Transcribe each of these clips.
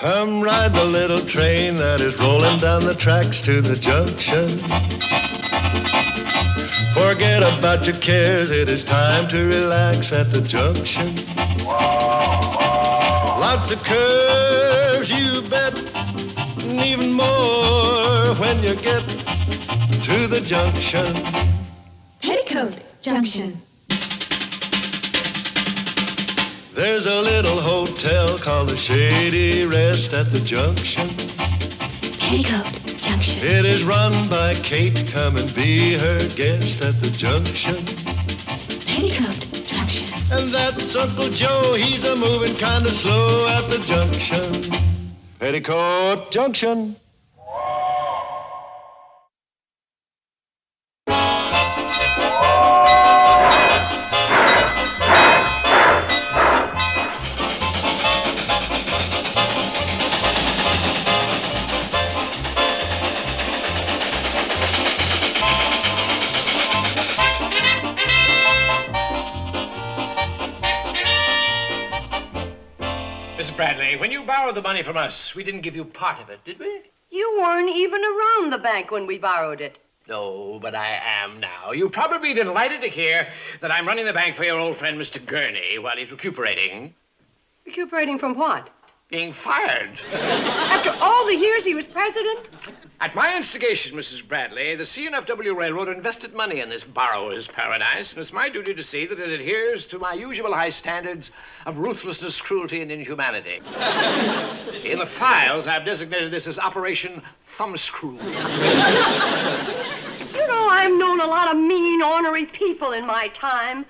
Come ride the little train that is rolling down the tracks to the junction. Forget about your cares, it is time to relax at the junction. Lots of curves, you bet, and even more when you get to the junction. Peoticoat Junction. There's a little hotel called the Shady Rest at the junction. Peoticoat Junction. It is run by Kate. Come and be her guest at the junction. Peoticoat Junction. And that's Uncle Joe. He's a moving kind of slow at the junction. Peoticoat Junction. Bradley, when you borrowed the money from us, we didn't give you part of it, did we? You weren't even around the bank when we borrowed it. No, but I am now. You're probably delighted to hear that I'm running the bank for your old friend, Mr. Gurney, while he's recuperating. Recuperating from what? Being fired. After all the years he was president? At my instigation, Mrs. Bradley, the C&FW Railroad invested money in this borrower's paradise, and it's my duty to see that it adheres to my usual high standards of ruthlessness, cruelty, and inhumanity. In the files, I've designated this as Operation Thumbscrew. You know, I've known a lot of mean, ornery people in my time,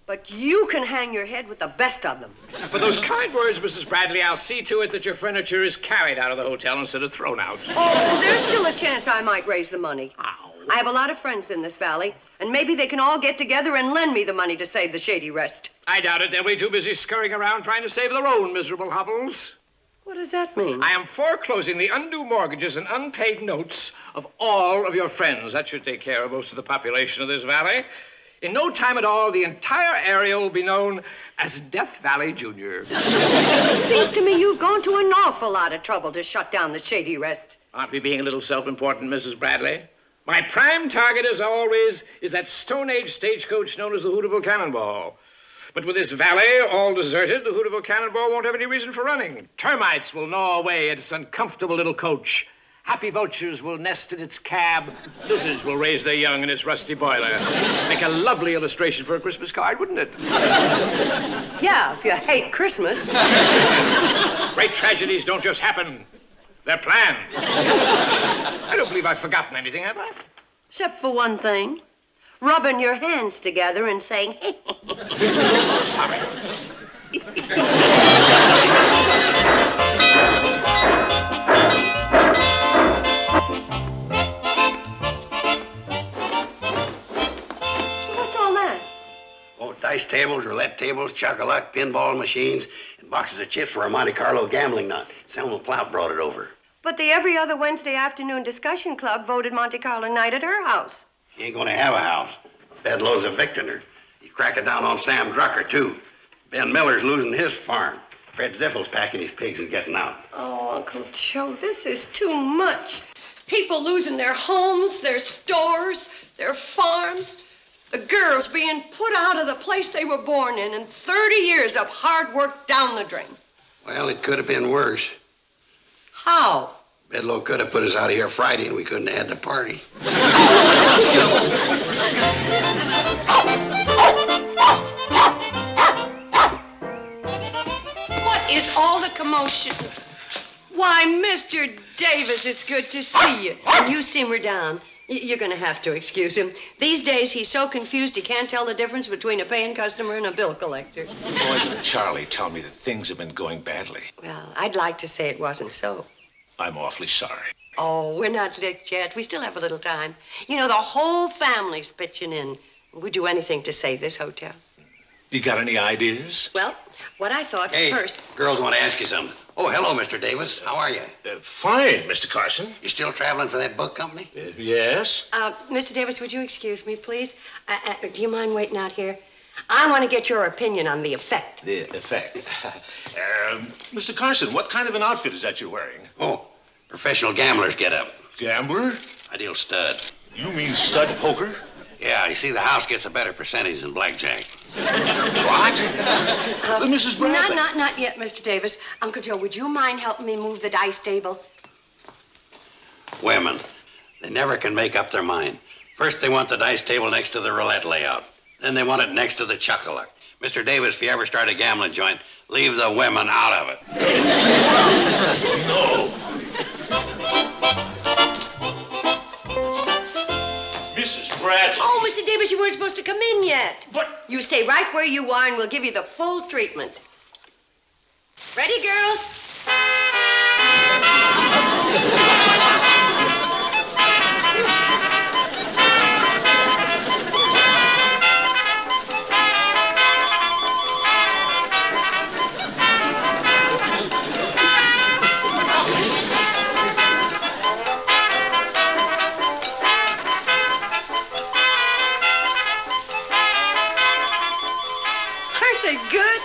but you can hang your head with the best of them. For those kind words, Mrs. Bradley, I'll see to it that your furniture is carried out of the hotel instead of thrown out. Oh, there's still a chance I might raise the money. How? I have a lot of friends in this valley, and maybe they can all get together and lend me the money to save the Shady Rest. I doubt it. They'll be too busy scurrying around trying to save their own miserable hovels. What does that mean? I am foreclosing the undue mortgages and unpaid notes of all of your friends. That should take care of most of the population of this valley. In no time at all, the entire area will be known as Death Valley Junior. It seems to me you've gone to an awful lot of trouble to shut down the Shady Rest. Aren't we being a little self-important, Mrs. Bradley? My prime target, as always, is that Stone Age stagecoach known as the Hooterville Cannonball. But with this valley all deserted, the Hooterville Cannonball won't have any reason for running. Termites will gnaw away at its uncomfortable little coach. Happy vultures will nest in its cab. Lizards will raise their young in its rusty boiler. Make a lovely illustration for a Christmas card, wouldn't it? Yeah, if you hate Christmas. Great tragedies don't just happen. They're planned. I don't believe I've forgotten anything, have I? Except for one thing. Rubbing your hands together and saying, Sorry. Dice tables, roulette tables, chocolate, pinball machines, and boxes of chips for a Monte Carlo gambling nut. Selma Plout brought it over. But the every other Wednesday afternoon discussion club voted Monte Carlo night at her house. She ain't gonna have a house. Bedloe's evicting her. He's cracking down on Sam Drucker, too. Ben Miller's losing his farm. Fred Zippel's packing his pigs and getting out. Oh, Uncle Joe, this is too much. People losing their homes, their stores, their farms. The girls being put out of the place they were born in, and 30 years of hard work down the drain. Well, it could have been worse. How? Bedloe could have put us out of here Friday, and we couldn't have had the party. What is all the commotion? Why, Mr. Davis, it's good to see you. And you simmer down. You're going to have to excuse him. These days, he's so confused he can't tell the difference between a paying customer and a bill collector. Boy, did Charlie tell me that things have been going badly. Well, I'd like to say it wasn't so. I'm awfully sorry. Oh, we're not licked yet. We still have a little time. You know, the whole family's pitching in. We'd do anything to save this hotel. You got any ideas? Well, what I thought Hey, first... girls want to ask you something. Oh, hello, Mr. Davis. How are you? Fine, Mr. Carson. You still traveling for that book company? Yes? Mr. Davis, would you excuse me, please? Do you mind waiting out here? I want to get your opinion on the effect. The effect. Mr. Carson, what kind of an outfit is that you're wearing? Oh, professional gamblers get up. Gambler? Ideal stud. You mean stud poker? Yeah, you see, the house gets a better percentage than blackjack. What? Mrs. Bradley? Not yet, Mr. Davis. Uncle Joe, would you mind helping me move the dice table? Women, they never can make up their mind. First, they want the dice table next to the roulette layout. Then they want it next to the chuck-a-luck. Mr. Davis, if you ever start a gambling joint, leave the women out of it. No. Mrs. Bradley. Oh, Mr. Davis, you weren't supposed to come in yet. But... You stay right where you are, and we'll give you the full treatment. Ready, girls? Good?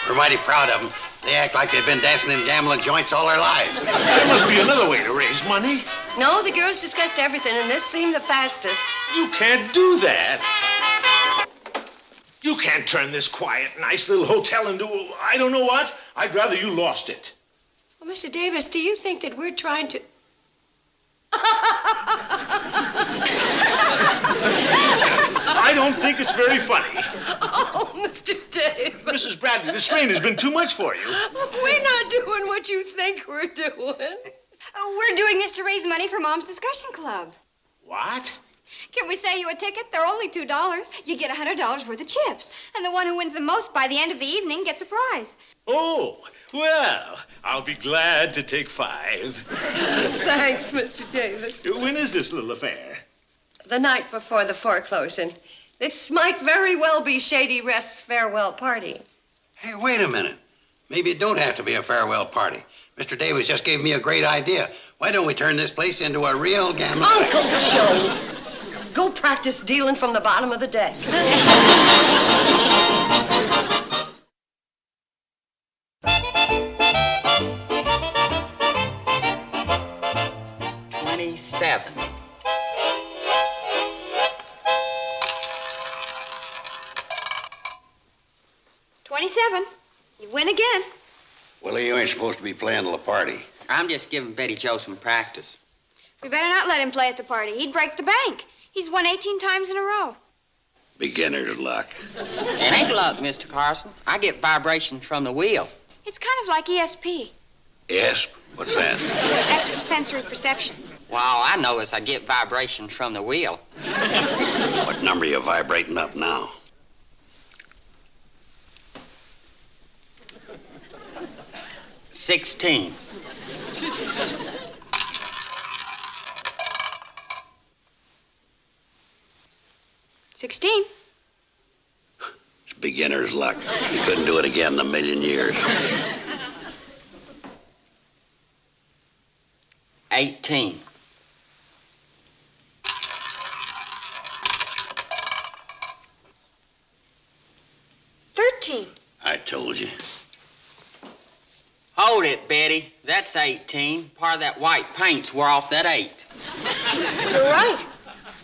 We're mighty proud of them. They act like they've been dancing in gambling joints all their lives. There must be another way to raise money. No, the girls discussed everything, and this seemed the fastest. You can't do that. You can't turn this quiet, nice little hotel into, I don't know what. I'd rather you lost it. Well, Mr. Davis, do you think that we're trying to... I don't think it's very funny. Oh, Mr. Davis. Mrs. Bradley, the strain has been too much for you. We're not doing what you think we're doing. We're doing this to raise money for Mom's discussion club. What? Can we sell you a ticket? They're only $2. You get $100 worth of chips. And the one who wins the most by the end of the evening gets a prize. Oh, well, I'll be glad to take 5. Thanks, Mr. Davis. When is this little affair? The night before the foreclosure. This might very well be Shady Rest's farewell party. Hey, wait a minute. Maybe it don't have to be a farewell party. Mr. Davis just gave me a great idea. Why don't we turn this place into a real gambling... Uncle Joe! Go practice dealing from the bottom of the deck. $27. $27. You win again. Willie, you ain't supposed to be playing the party. I'm just giving Betty Joe some practice. We better not let him play at the party. He'd break the bank. He's won 18 times in a row. Beginner's luck. It ain't luck, Mr. Carson. I get vibrations from the wheel. It's kind of like ESP. Yes? What's that? Extrasensory perception. Well, all I know is I get vibrations from the wheel. What number are you vibrating up now? $16. $16. It's beginner's luck. You couldn't do it again in a million years. 18. $13. I told you. Hold it, Betty. That's 18. Part of that white paint's wore off that 8. You're right.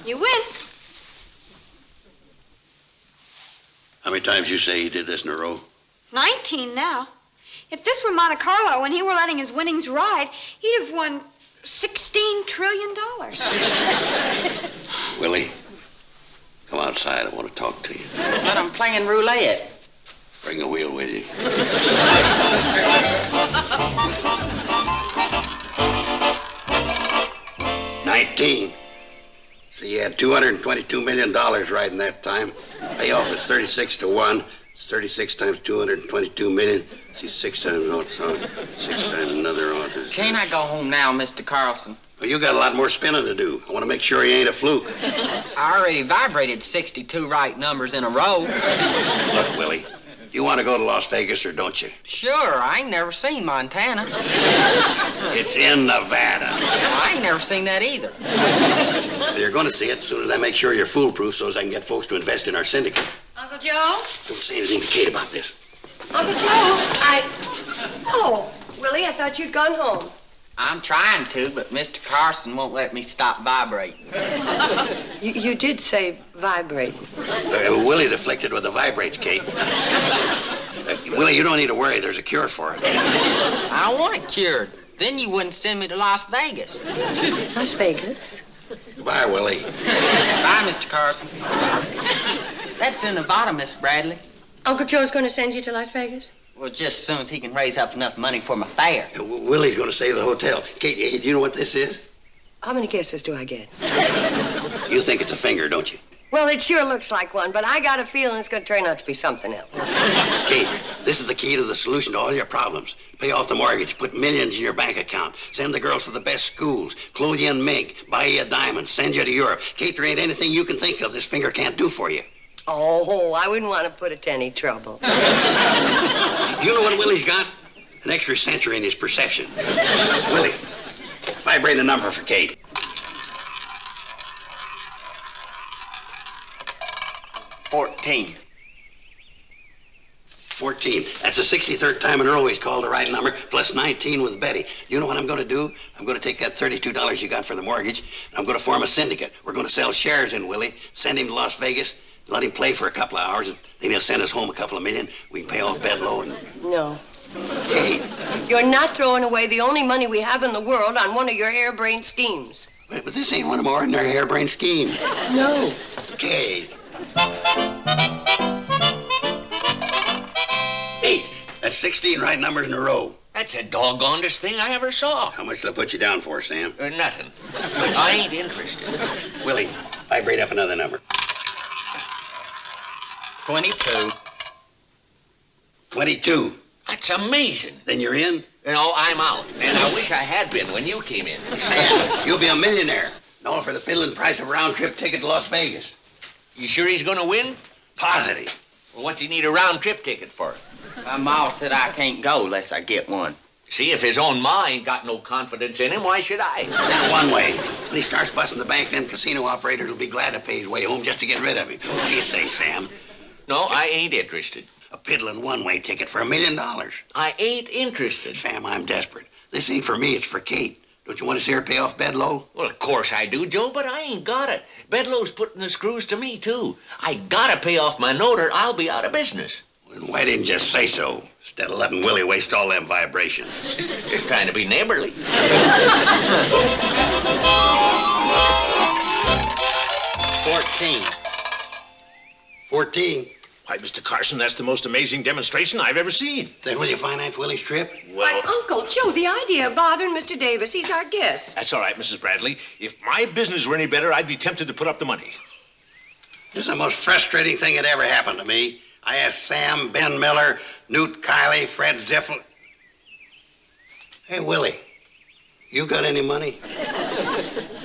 You win. How many times you say you did this in a row? 19 now. If this were Monte Carlo and he were letting his winnings ride, he'd have won $16 trillion. Willie, come outside. I want to talk to you. But I'm playing roulette. Bring the wheel with you. $19. So you had $222 million riding that time. Payoff is 36 to 1. It's 36 times 222 million. See, 6 times odds on. 6 times another odds. Can't I go home now, Mr. Carlson? Well, you got a lot more spinning to do. I want to make sure he ain't a fluke. I already vibrated 62 right numbers in a row. Look, Willie, you want to go to Las Vegas or don't you? Sure, I ain't never seen Montana. It's in Nevada. I ain't never seen that either. You're going to see it as soon as I make sure you're foolproof so as I can get folks to invest in our syndicate. Uncle Uncle Joe? Don't say anything to Kate about this. Uncle Joe, Oh, Willie, I thought you'd gone home. I'm trying to, but Mr. Carson won't let me stop vibrating. You did say vibrate. Willie's afflicted with the vibrates, Kate. Willie, you don't need to worry. There's a cure for it. I don't want it cured. Then you wouldn't send me to Las Vegas. Las Vegas? Goodbye, Willie. Bye, Mr. Carson. That's in Nevada, Miss Bradley. Uncle Joe's going to send you to Las Vegas? Well, just as soon as he can raise up enough money for my fare. Willie's going to save the hotel. Kate, do you know what this is? How many guesses do I get? You think it's a finger, don't you? Well, it sure looks like one, but I got a feeling it's going to turn out to be something else. Kate, this is the key to the solution to all your problems. Pay off the mortgage, put millions in your bank account, send the girls to the best schools, clothe you in mink, buy you a diamond, send you to Europe. Kate, there ain't anything you can think of this finger can't do for you. Oh, I wouldn't want to put it to any trouble. You know what Willie's got? An extra sensor in his perception. Willie, vibrate a number for Kate. 14. 14. That's the 63rd time in a row he's called the right number, plus 19 with Betty. You know what I'm going to do? I'm going to take that $32 you got for the mortgage, and I'm going to form a syndicate. We're going to sell shares in Willie, send him to Las Vegas, let him play for a couple of hours, and then he'll send us home a couple of million. We can pay off Bedloe and... No. Kate. You're not throwing away the only money we have in the world on one of your harebrained schemes. But this ain't one of my ordinary harebrained schemes. No. Kate. 8. That's 16 right numbers in a row. That's the doggonedest thing I ever saw. How much did I put you down for, Sam? Nothing. I ain't interested. Willie, vibrate up another number. 22. 22. That's amazing. Then you're in? I'm out. And I wish I had been when you came in. Sam, you'll be a millionaire. No, for the piddling price of a round-trip ticket to Las Vegas. You sure he's going to win? Positive. Well, what's he need a round-trip ticket for? My ma said I can't go unless I get one. See, if his own ma ain't got no confidence in him, why should I? Now, one way. When he starts busting the bank, them casino operators will be glad to pay his way home just to get rid of him. What do you say, Sam? No, I ain't interested. A piddling one-way ticket for $1 million. I ain't interested. Sam, I'm desperate. This ain't for me, it's for Kate. Don't you want to see her pay off Bedloe? Well, of course I do, Joe, but I ain't got it. Bedloe's putting the screws to me, too. I gotta pay off my note or I'll be out of business. Then why didn't you just say so, instead of letting Willie waste all them vibrations? Just trying to be neighborly. 14. 14. Why, Mr. Carson, that's the most amazing demonstration I've ever seen. Then will you finance Willie's trip? Why, Uncle Joe, the idea of bothering Mr. Davis. He's our guest. That's all right, Mrs. Bradley. If my business were any better, I'd be tempted to put up the money. This is the most frustrating thing that ever happened to me. I asked Sam, Ben Miller, Newt Kiley, Fred Ziffel. Hey, Willie, you got any money?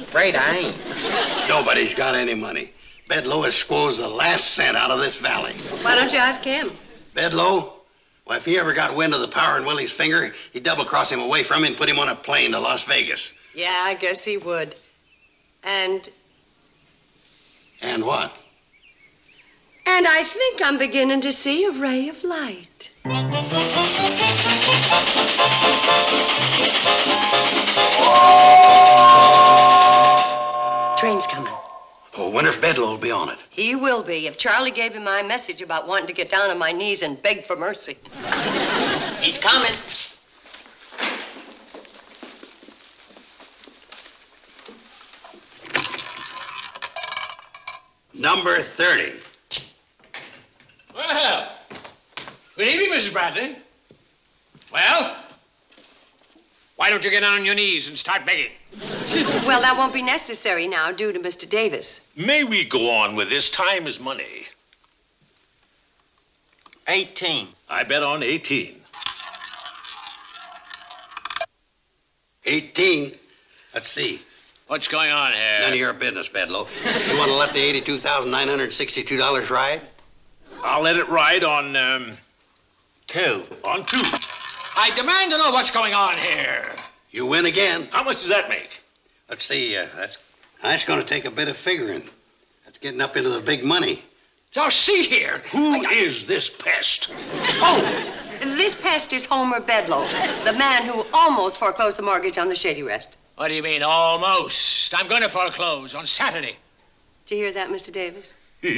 Afraid I ain't. Nobody's got any money. Bedloe has squozed the last cent out of this valley. Why don't you ask him? Bedloe? Well, if he ever got wind of the power in Willie's finger, he'd double-cross him away from him and put him on a plane to Las Vegas. Yeah, I guess he would. And what? And I think I'm beginning to see a ray of light. Train's coming. Oh, wonder if Bedloe will be on it. He will be, if Charlie gave him my message about wanting to get down on my knees and beg for mercy. He's coming. Number 30. Well, good evening, Mrs. Bradley. Well, why don't you get down on your knees and start begging? Well, that won't be necessary now, due to Mr. Davis. May we go on with this? Time is money. 18. I bet on 18. 18? Let's see. What's going on here? None of your business, Bedloe. You want to let the $82,962 ride? I'll let it ride on, 2. on 2. I demand to know what's going on here. You win again. How much does that make? Let's see, that's going to take a bit of figuring. That's getting up into the big money. Now, see here. Who is this pest? Oh, this pest is Homer Bedloe, the man who almost foreclosed the mortgage on the Shady Rest. What do you mean, almost? I'm going to foreclose on Saturday. Did you hear that, Mr. Davis? Well,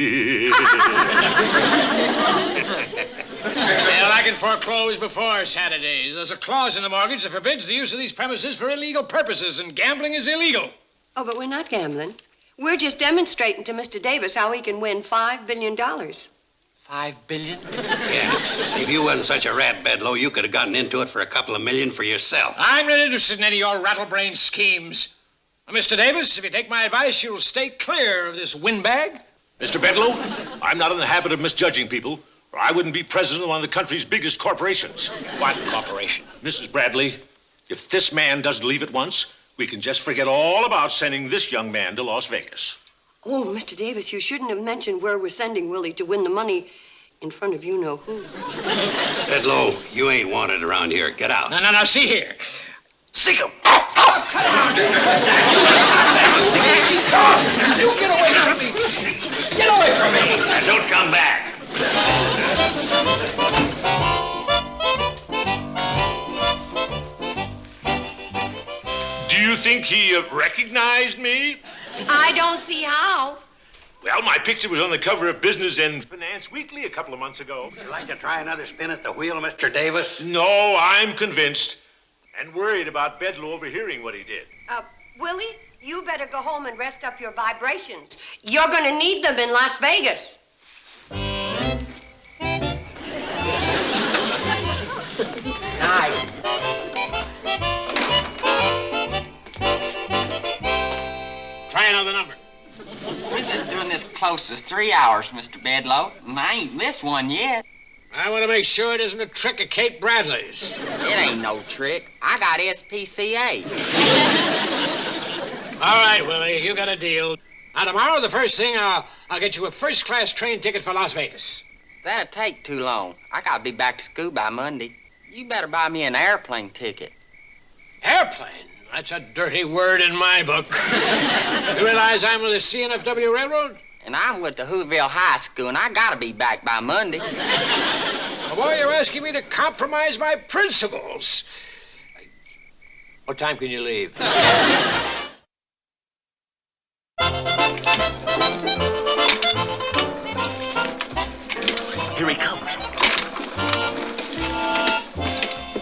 I can foreclose before Saturday. There's a clause in the mortgage that forbids the use of these premises for illegal purposes, and gambling is illegal. Oh, but we're not gambling. We're just demonstrating to Mr. Davis how he can win $5 billion. $5 billion? Yeah. If you wasn't such a rat, Bedloe, you could have gotten into it for a couple of million for yourself. I'm not interested in any of your rattlebrain schemes. Now, Mr. Davis, if you take my advice, you'll stay clear of this windbag. Mr. Bedloe, I'm not in the habit of misjudging people, or I wouldn't be president of one of the country's biggest corporations. What corporation? Mrs. Bradley, if this man doesn't leave at once, we can just forget all about sending this young man to Las Vegas. Oh, Mr. Davis, you shouldn't have mentioned where we're sending Willie to win the money in front of you-know-who. Bedloe, you ain't wanted around here. Get out. No, see here. Sitcom! You get away from me! Get away from me! And don't come back. Do you think he recognized me? I don't see how. Well, my picture was on the cover of Business and Finance Weekly a couple of months ago. Would you like to try another spin at the wheel, Mr. Davis? No, I'm convinced. And worried about Bedloe overhearing what he did. Willie, you better go home and rest up your vibrations. You're going to need them in Las Vegas. Nice. Try another number. We've been doing this close as 3 hours, Mr. Bedloe, and I ain't missed one yet. I want to make sure it isn't a trick of Kate Bradley's. It ain't no trick. I got SPCA. All right, Willie, you got a deal. Now, tomorrow, the first thing, I'll get you a first-class train ticket for Las Vegas. That'll take too long. I gotta be back to school by Monday. You better buy me an airplane ticket. Airplane? That's a dirty word in my book. You realize I'm with the CNFW Railroad? And I'm with the Whoville High School, and I gotta be back by Monday. Well, boy, you're asking me to compromise my principles. What time can you leave? Here he comes.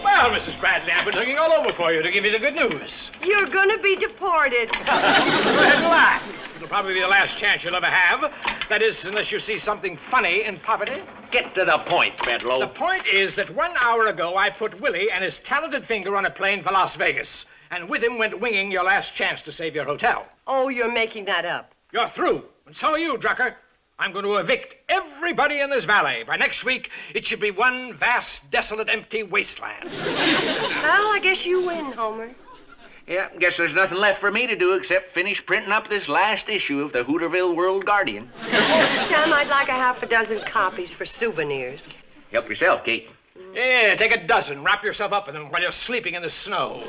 Well, Mrs. Bradley, I've been looking all over for you to give you the good news. You're going to be deported. Go ahead and laugh. It'll probably be the last chance you'll ever have. That is, unless you see something funny in poverty. Get to the point, Bedloe. The point is that 1 hour ago, I put Willie and his talented finger on a plane for Las Vegas. And with him went winging your last chance to save your hotel. Oh, you're making that up. You're through. And so are you, Drucker. I'm going to evict everybody in this valley. By next week, it should be one vast, desolate, empty wasteland. Well, I guess you win, Homer. Yeah, guess there's nothing left for me to do except finish printing up this last issue of the Hooterville World Guardian. Sam, I'd like a half a dozen copies for souvenirs. Help yourself, Kate. Yeah, take a dozen. Wrap yourself up in them while you're sleeping in the snow.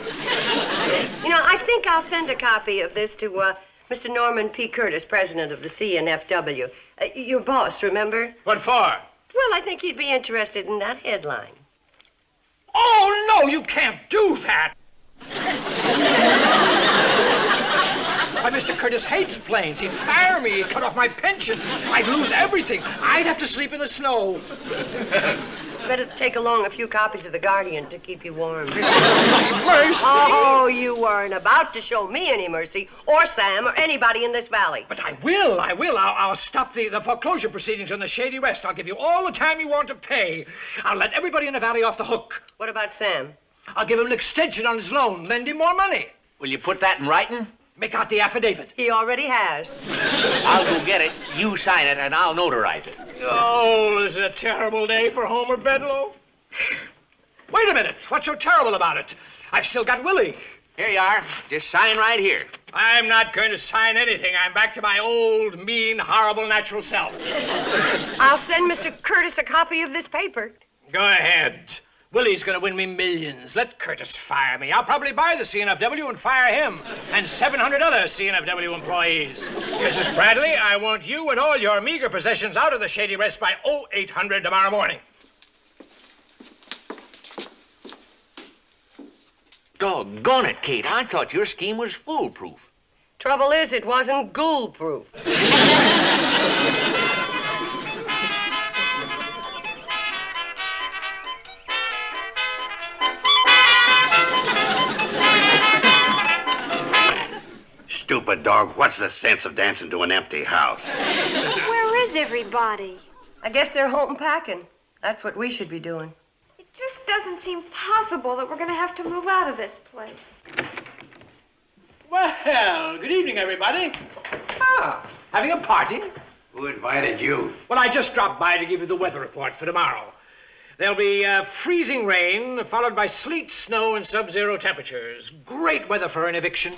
You know, I think I'll send a copy of this to Mr. Norman P. Curtis, president of the CNFW. Your boss, remember? What for? Well, I think he'd be interested in that headline. Oh, no, you can't do that. Why, Mr. Curtis hates planes. He'd fire me. He'd cut off my pension. I'd lose everything. I'd have to sleep in the snow. Better take along a few copies of The Guardian to keep you warm. Mercy. Oh, you weren't about to show me any mercy, or Sam, or anybody in this valley. But I will. I'll stop the foreclosure proceedings on the Shady Rest. I'll give you all the time you want to pay. I'll let everybody in the valley off the hook. What about Sam? I'll give him an extension on his loan, lend him more money. Will you put that in writing? Make out the affidavit. He already has. I'll go get it, you sign it, and I'll notarize it. Oh, this is a terrible day for Homer Bedloe. Wait a minute. What's so terrible about it? I've still got Willie. Here you are. Just sign right here. I'm not going to sign anything. I'm back to my old, mean, horrible, natural self. I'll send Mr. Curtis a copy of this paper. Go ahead. Willie's gonna win me millions. Let Curtis fire me. I'll probably buy the CNFW and fire him and 700 other CNFW employees. Mrs. Bradley, I want you and all your meager possessions out of the Shady Rest by 0800 tomorrow morning. Doggone it, Kate. I thought your scheme was foolproof. Trouble is, it wasn't ghoul-proof. Stupid dog, what's the sense of dancing to an empty house? Where is everybody? I guess they're home packing. That's what we should be doing. It just doesn't seem possible that we're going to have to move out of this place. Well, good evening, everybody. Ah, having a party? Who invited you? Well, I just dropped by to give you the weather report for tomorrow. There'll be freezing rain, followed by sleet, snow, and sub-zero temperatures. Great weather for an eviction.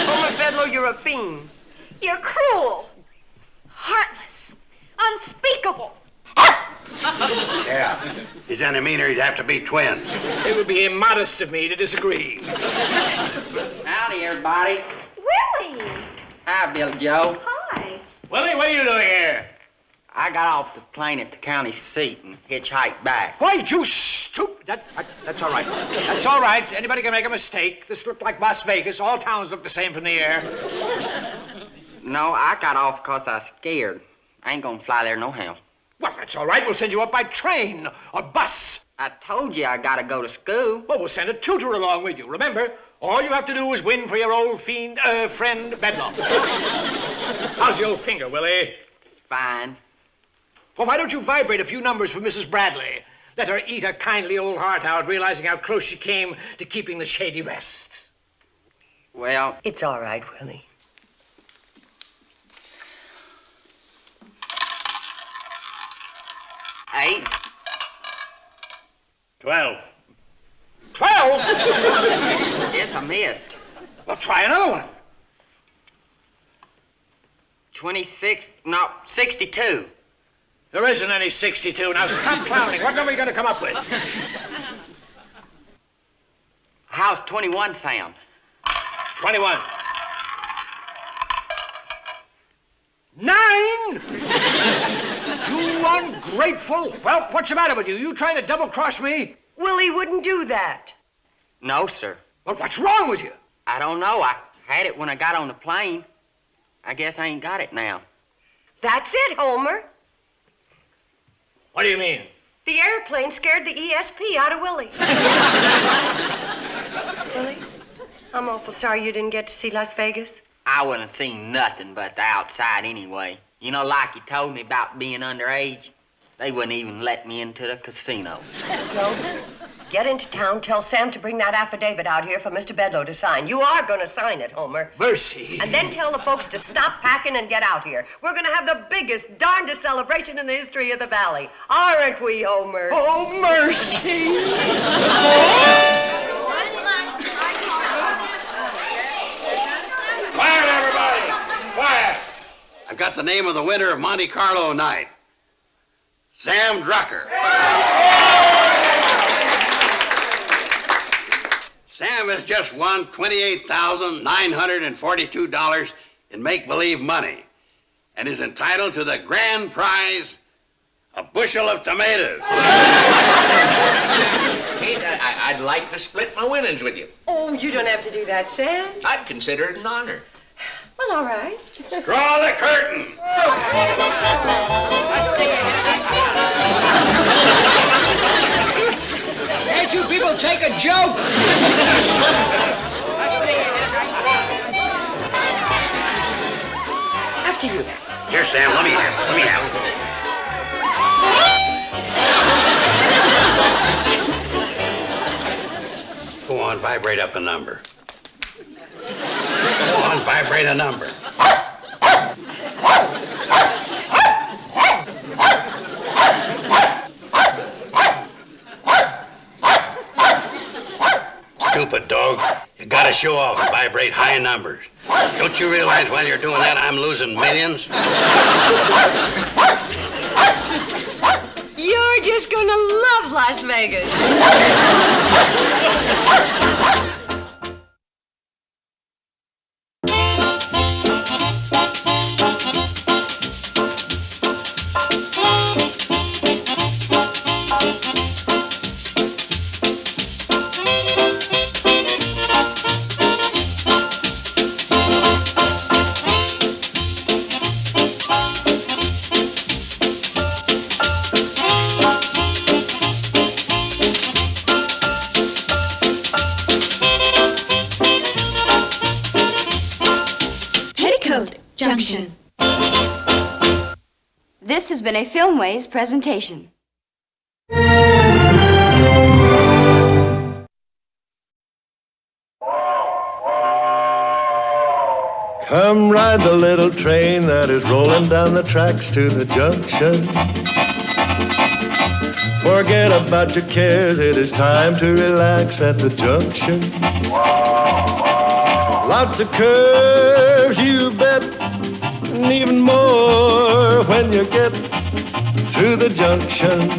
Homer Bedloe, you're a fiend. You're cruel, heartless, unspeakable. Yeah. He's any meaner, he'd have to be twins. It would be immodest of me to disagree. Howdy, everybody. Willie! Hi, Billy Joe. Hi. Willie, what are you doing here? I got off the plane at the county seat and hitchhiked back. Why, you stupid... That's all right. That's all right. Anybody can make a mistake. This looked like Las Vegas. All towns look the same from the air. No, I got off because I was scared. I ain't gonna fly there no how. Well, that's all right. We'll send you up by train or bus. I told you I gotta go to school. Well, we'll send a tutor along with you. Remember, all you have to do is win for your old friend Bedloe. How's your old finger, Willie? It's fine. Well, why don't you vibrate a few numbers for Mrs. Bradley? Let her eat her kindly old heart out, realizing how close she came to keeping the Shady Rest. Well, It's all right, Willie. eight. 12. 12? Yes, I missed. Well, try another one. 26, no, 62. There isn't any 62. Now stop clowning. What number are you going to come up with? How's 21 sound? 21. 9! You ungrateful whelp. What's the matter with you? You trying to double-cross me? Willie wouldn't do that. No, sir. Well, what's wrong with you? I don't know. I had it when I got on the plane. I guess I ain't got it now. That's it, Homer. What do you mean? The airplane scared the ESP out of Willie. Willie, I'm awful sorry you didn't get to see Las Vegas. I wouldn't have seen nothing but the outside anyway. You know, like you told me about being underage, they wouldn't even let me into the casino. Joe, get into town, tell Sam to bring that affidavit out here for Mr. Bedloe to sign. You are going to sign it, Homer. Mercy. And then tell the folks to stop packing and get out here. We're going to have the biggest, darndest celebration in the history of the valley. Aren't we, Homer? Oh, mercy. Quiet, everybody! Quiet! I've got the name of the winner of Monte Carlo night. Sam Drucker. Sam has just won $28,942 in make-believe money and is entitled to the grand prize, a bushel of tomatoes. Kate, I'd like to split my winnings with you. Oh, you don't have to do that, Sam. I'd consider it an honor. Well, all right. Draw the curtain. Can't you people take a joke? After you. Here, Sam, let me have it. Go on, vibrate up a number. Go on, vibrate a number. Stupid dog. You gotta show off and vibrate high numbers. Don't you realize while you're doing that, I'm losing millions? You're just gonna love love Las Vegas. Peoticoat Junction. This has been a Filmways presentation. Come ride the little train that is rolling down the tracks to the junction. Forget about your cares, it is time to relax at the junction. Lots of curves, you bet, and even more when you get to the junction.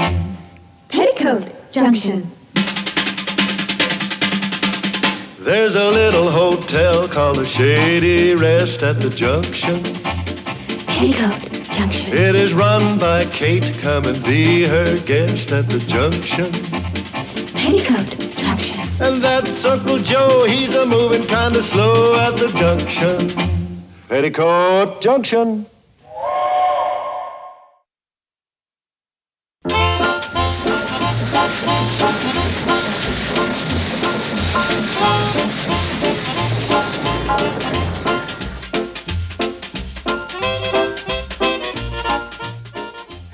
Peoticoat Junction. There's a little hotel called the Shady Rest at the junction. Peoticoat Junction. It is run by Kate. Come and be her guest at the junction. Peoticoat Junction. And that's Uncle Joe. He's a moving kind of slow at the junction. Peoticoat Junction.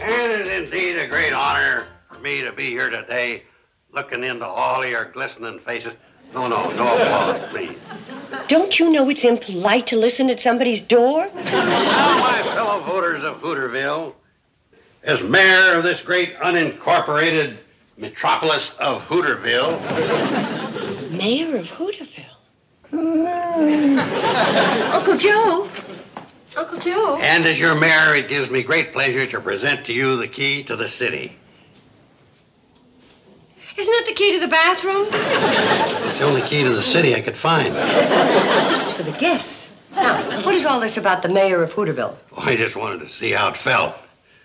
And it is indeed a great honor for me to be here today, looking into all of your glistening faces. No applause, please. Don't you know it's impolite to listen at somebody's door? Now, my fellow voters of Hooterville, as mayor of this great unincorporated metropolis of Hooterville, Mayor of Hooterville. Uncle Joe. Uncle Joe. and as your mayor, it gives me great pleasure to present to you the key to the city. Isn't that the key to the bathroom? It's the only key to the city I could find. But this is for the guests. Now, what is all this about the mayor of Hooterville? Oh, I just wanted to see how it felt.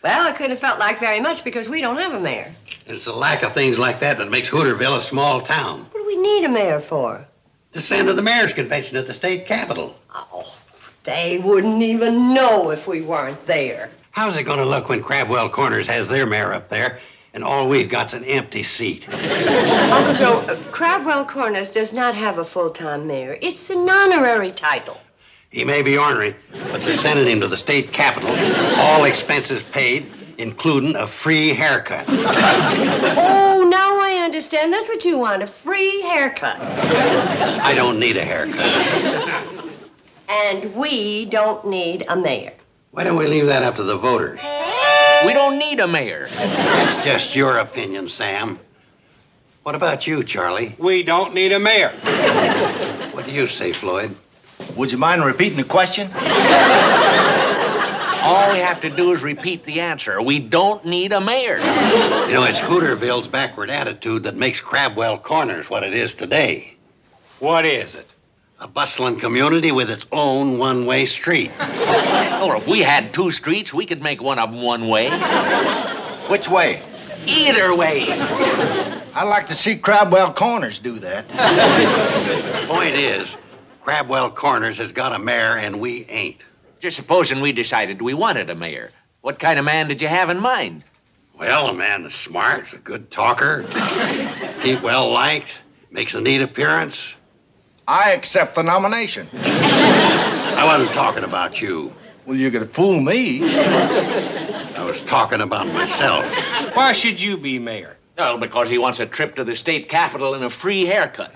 Well, it couldn't have felt like very much because we don't have a mayor. And it's the lack of things like that that makes Hooterville a small town. What do we need a mayor for? To send to the mayor's convention at the state capitol. Oh, they wouldn't even know if we weren't there. How's it going to look when Crabwell Corners has their mayor up there and all we've got's an empty seat? Uncle Joe, Crabwell Corners does not have a full-time mayor. It's an honorary title. He may be ornery, but they're sending him to the state capitol, all expenses paid, including a free haircut. Oh, now I understand. That's what you want, a free haircut. I don't need a haircut. And we don't need a mayor. Why don't we leave that up to the voters? We don't need a mayor. That's just your opinion, Sam. What about you, Charlie? We don't need a mayor. What do you say, Floyd? Would you mind repeating the question? All we have to do is repeat the answer. We don't need a mayor. You know, it's Hooterville's backward attitude that makes Crabwell Corners what it is today. What is it? A bustling community with its own one-way street. Or if we had two streets, we could make one of them one way. Which way? Either way. I'd like to see Crabwell Corners do that. The point is, Crabwell Corners has got a mayor and we ain't. Just supposing we decided we wanted a mayor. What kind of man did you have in mind? Well, a man that's smart, a good talker, he's well-liked, makes a neat appearance. I accept the nomination. I wasn't talking about you. Well, you're going to fool me. I was talking about myself. Why should you be mayor? Well, because he wants a trip to the state capitol and a free haircut.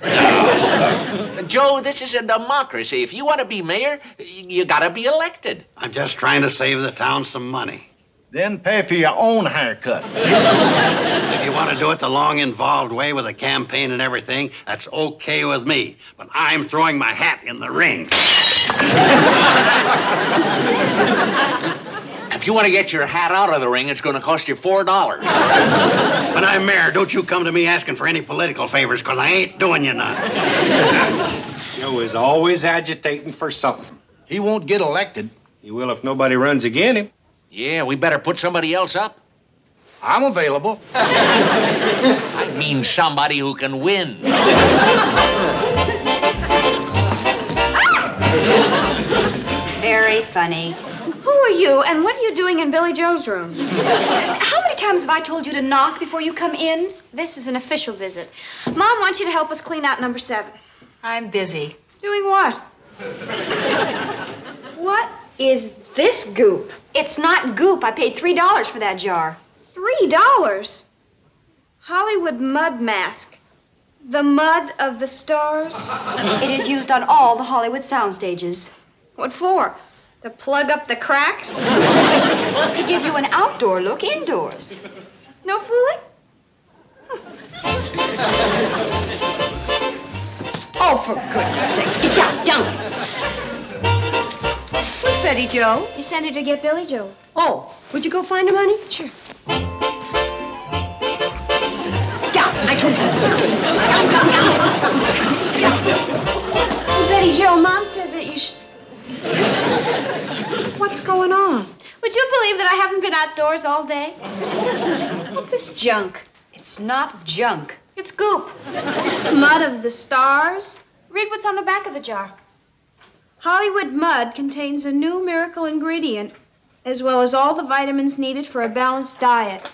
Joe, this is a democracy. If you want to be mayor, you gotta be elected. I'm just trying to save the town some money. Then pay for your own haircut. If you want to do it the long, involved way with a campaign and everything, that's okay with me. But I'm throwing my hat in the ring. If you want to get your hat out of the ring, it's going to cost you $4. When I'm mayor, don't you come to me asking for any political favors, because I ain't doing you none. Joe is always agitating for something. He won't get elected. He will if nobody runs against him. Yeah, we better put somebody else up. I'm available. I mean somebody who can win. Very funny. Who are you, and what are you doing in Billy Joe's room? How many times have I told you to knock before you come in? This is an official visit. Mom wants you to help us clean out number 7. I'm busy. Doing what? What is this goop? It's not goop. I paid $3 for that jar. $3? Hollywood mud mask. The mud of the stars? It is used on all the Hollywood sound stages. What for? To plug up the cracks? To give you an outdoor look indoors. No fooling? Oh, for goodness sakes, get down. Where's Betty Joe? You sent her to get Billy Joe. Oh, would you go find him, honey? Sure. Down, I told you. Well, Betty Joe, Mom says that you should... What's going on? Would you believe that I haven't been outdoors all day? What's this junk? It's not junk. It's goop. Mud of the stars? Read what's on the back of the jar. Hollywood mud contains a new miracle ingredient, as well as all the vitamins needed for a balanced diet.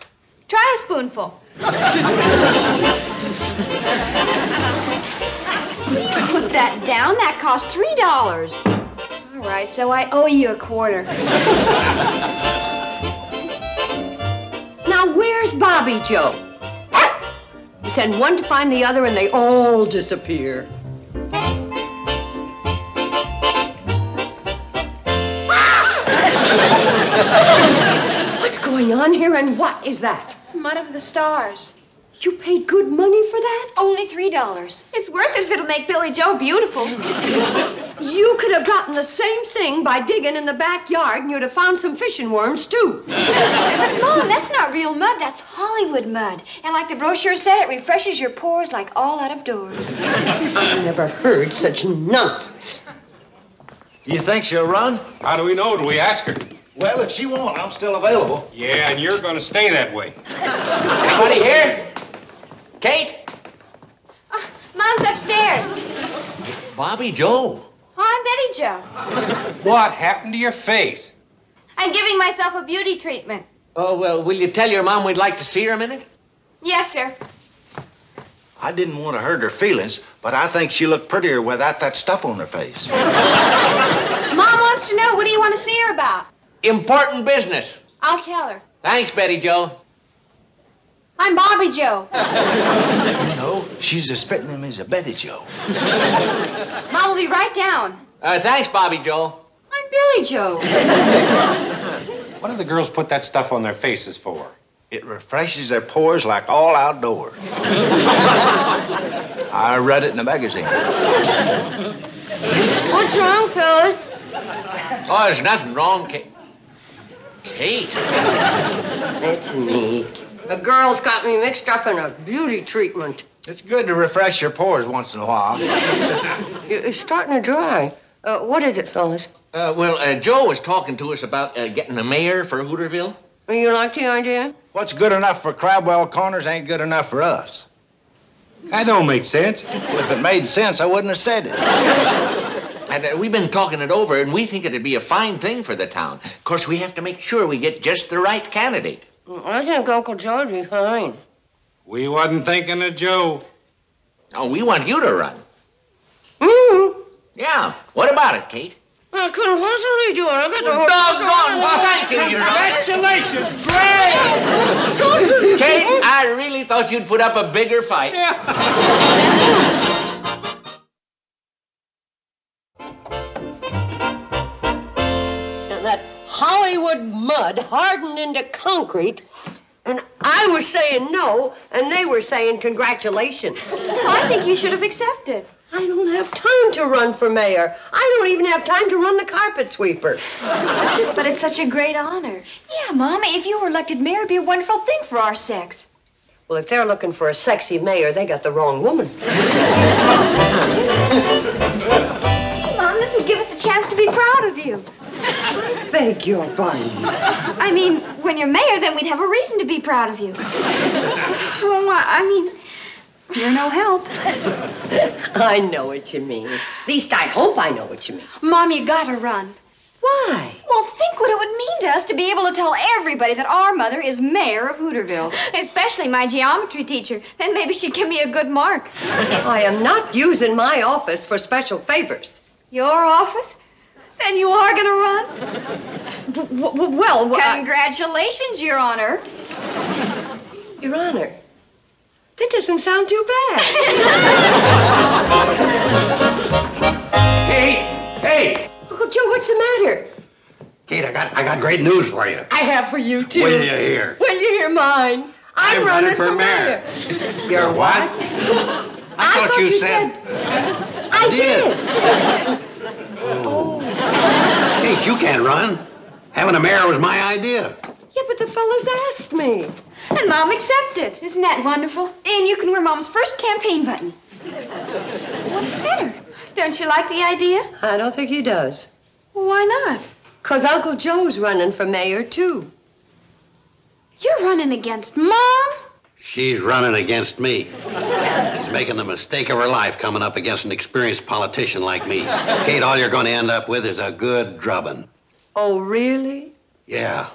Try a spoonful. Put that down. That cost $3. All right, so I owe you a quarter. Now, where's Bobby Joe? You send one to find the other, and they all disappear. What's going on here, and what is that? It's mud of the stars. You paid good money for that? Only $3. It's worth it if it'll make Billy Joe beautiful. You could have gotten the same thing by digging in the backyard, and you'd have found some fishing worms, too. But, Mom, that's not real mud. That's Hollywood mud. And like the brochure said, it refreshes your pores like all out of doors. I never heard such nonsense. You think she'll run? How do we know? Do we ask her? Well, if she won't, I'm still available. Yeah, and you're going to stay that way. Anybody here? Kate? Mom's upstairs. Bobby Joe. Oh, I'm Betty Joe. What happened to your face? I'm giving myself a beauty treatment. Oh, well, will you tell your mom we'd like to see her a minute? Yes, sir. I didn't want to hurt her feelings, but I think she looked prettier without that stuff on her face. Mom wants to know, what do you want to see her about? Important business. I'll tell her. Thanks, Betty Joe. I'm Bobby Joe. You know, she's as spitting him as a Betty Joe. Mom will be right down. Thanks, Bobby Joe. I'm Billy Joe. What do the girls put that stuff on their faces for? It refreshes their pores like all outdoors. I read it in the magazine. What's wrong, fellas? Oh, there's nothing wrong, Kate. Kate? It's me. The girls got me mixed up in a beauty treatment. It's good to refresh your pores once in a while. It's starting to dry. What is it, fellas? Joe was talking to us about getting a mayor for Hooterville. You like the idea? What's good enough for Crabwell Corners ain't good enough for us. That don't make sense. Well, if it made sense, I wouldn't have said it. And we've been talking it over, and we think it'd be a fine thing for the town. Of course, we have to make sure we get just the right candidate. I think Uncle George is fine. We wasn't thinking of Joe. Oh, we want you to run. Mm-hmm. Yeah. What about it, Kate? I couldn't possibly do it. I got the whole... Doggone, well, thank you, Congratulations, great! Kate, I really thought you'd put up a bigger fight. Now, that Hollywood mud hardened into concrete, and I was saying no, and they were saying congratulations. I think you should have accepted. I don't have time to run for mayor. I don't even have time to run the carpet sweeper. But it's such a great honor. Yeah, Mom, if you were elected mayor, it'd be a wonderful thing for our sex. Well, if they're looking for a sexy mayor, they got the wrong woman. Gee, Mom, this would give us a chance to be proud of you. Beg your pardon. I mean, when you're mayor, then we'd have a reason to be proud of you. Well, I mean, you're no help. I know what you mean. At least I hope I know what you mean. Mom, you gotta run. Why? Well, think what it would mean to us to be able to tell everybody that our mother is mayor of Hooterville. Especially my geometry teacher. Then maybe she'd give me a good mark. I am not using my office for special favors. Your office? Then you are gonna run? Well, Congratulations, Your Honor. Your Honor, that doesn't sound too bad. Hey! Uncle Joe, what's the matter? Kate, I got great news for you. I have for you, too. Will you hear? Will you hear mine? I'm running for mayor. You're what? I thought you said... I did. Oh. Kate, you can't run. Having a mayor was my idea. Yeah, but the fellas asked me. And Mom accepted. Isn't that wonderful? And you can wear Mom's first campaign button. What's the matter? Don't you like the idea? I don't think he does. Why not? 'Cause Uncle Joe's running for mayor, too. You're running against Mom? She's running against me. She's making the mistake of her life coming up against an experienced politician like me. Kate, all you're going to end up with is a good drubbing. Oh, really? Yeah.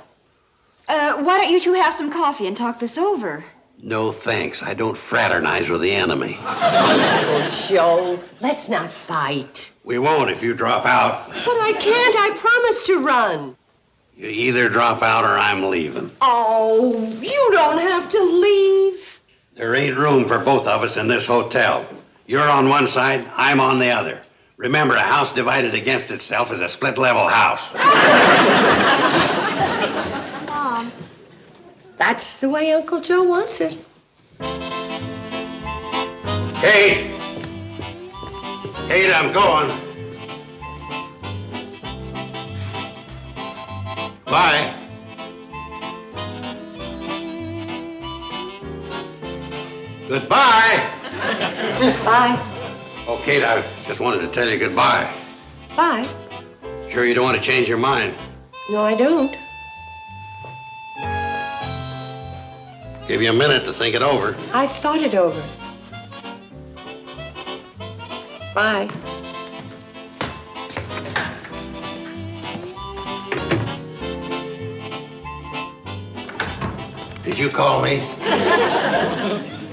Why don't you two have some coffee and talk this over? No thanks. I don't fraternize with the enemy. Uncle Joe, let's not fight. We won't if you drop out. But I can't. I promised to run. You either drop out or I'm leaving. Oh, you don't have to leave. There ain't room for both of us in this hotel. You're on one side, I'm on the other. Remember, a house divided against itself is a split-level house. Mom. That's the way Uncle Joe wants it. Kate! Kate, I'm going. Bye. Goodbye. Bye. Oh, Kate, I just wanted to tell you goodbye. Bye. Sure you don't want to change your mind? No, I don't. Give you a minute to think it over. I've thought it over. Bye. Did you call me?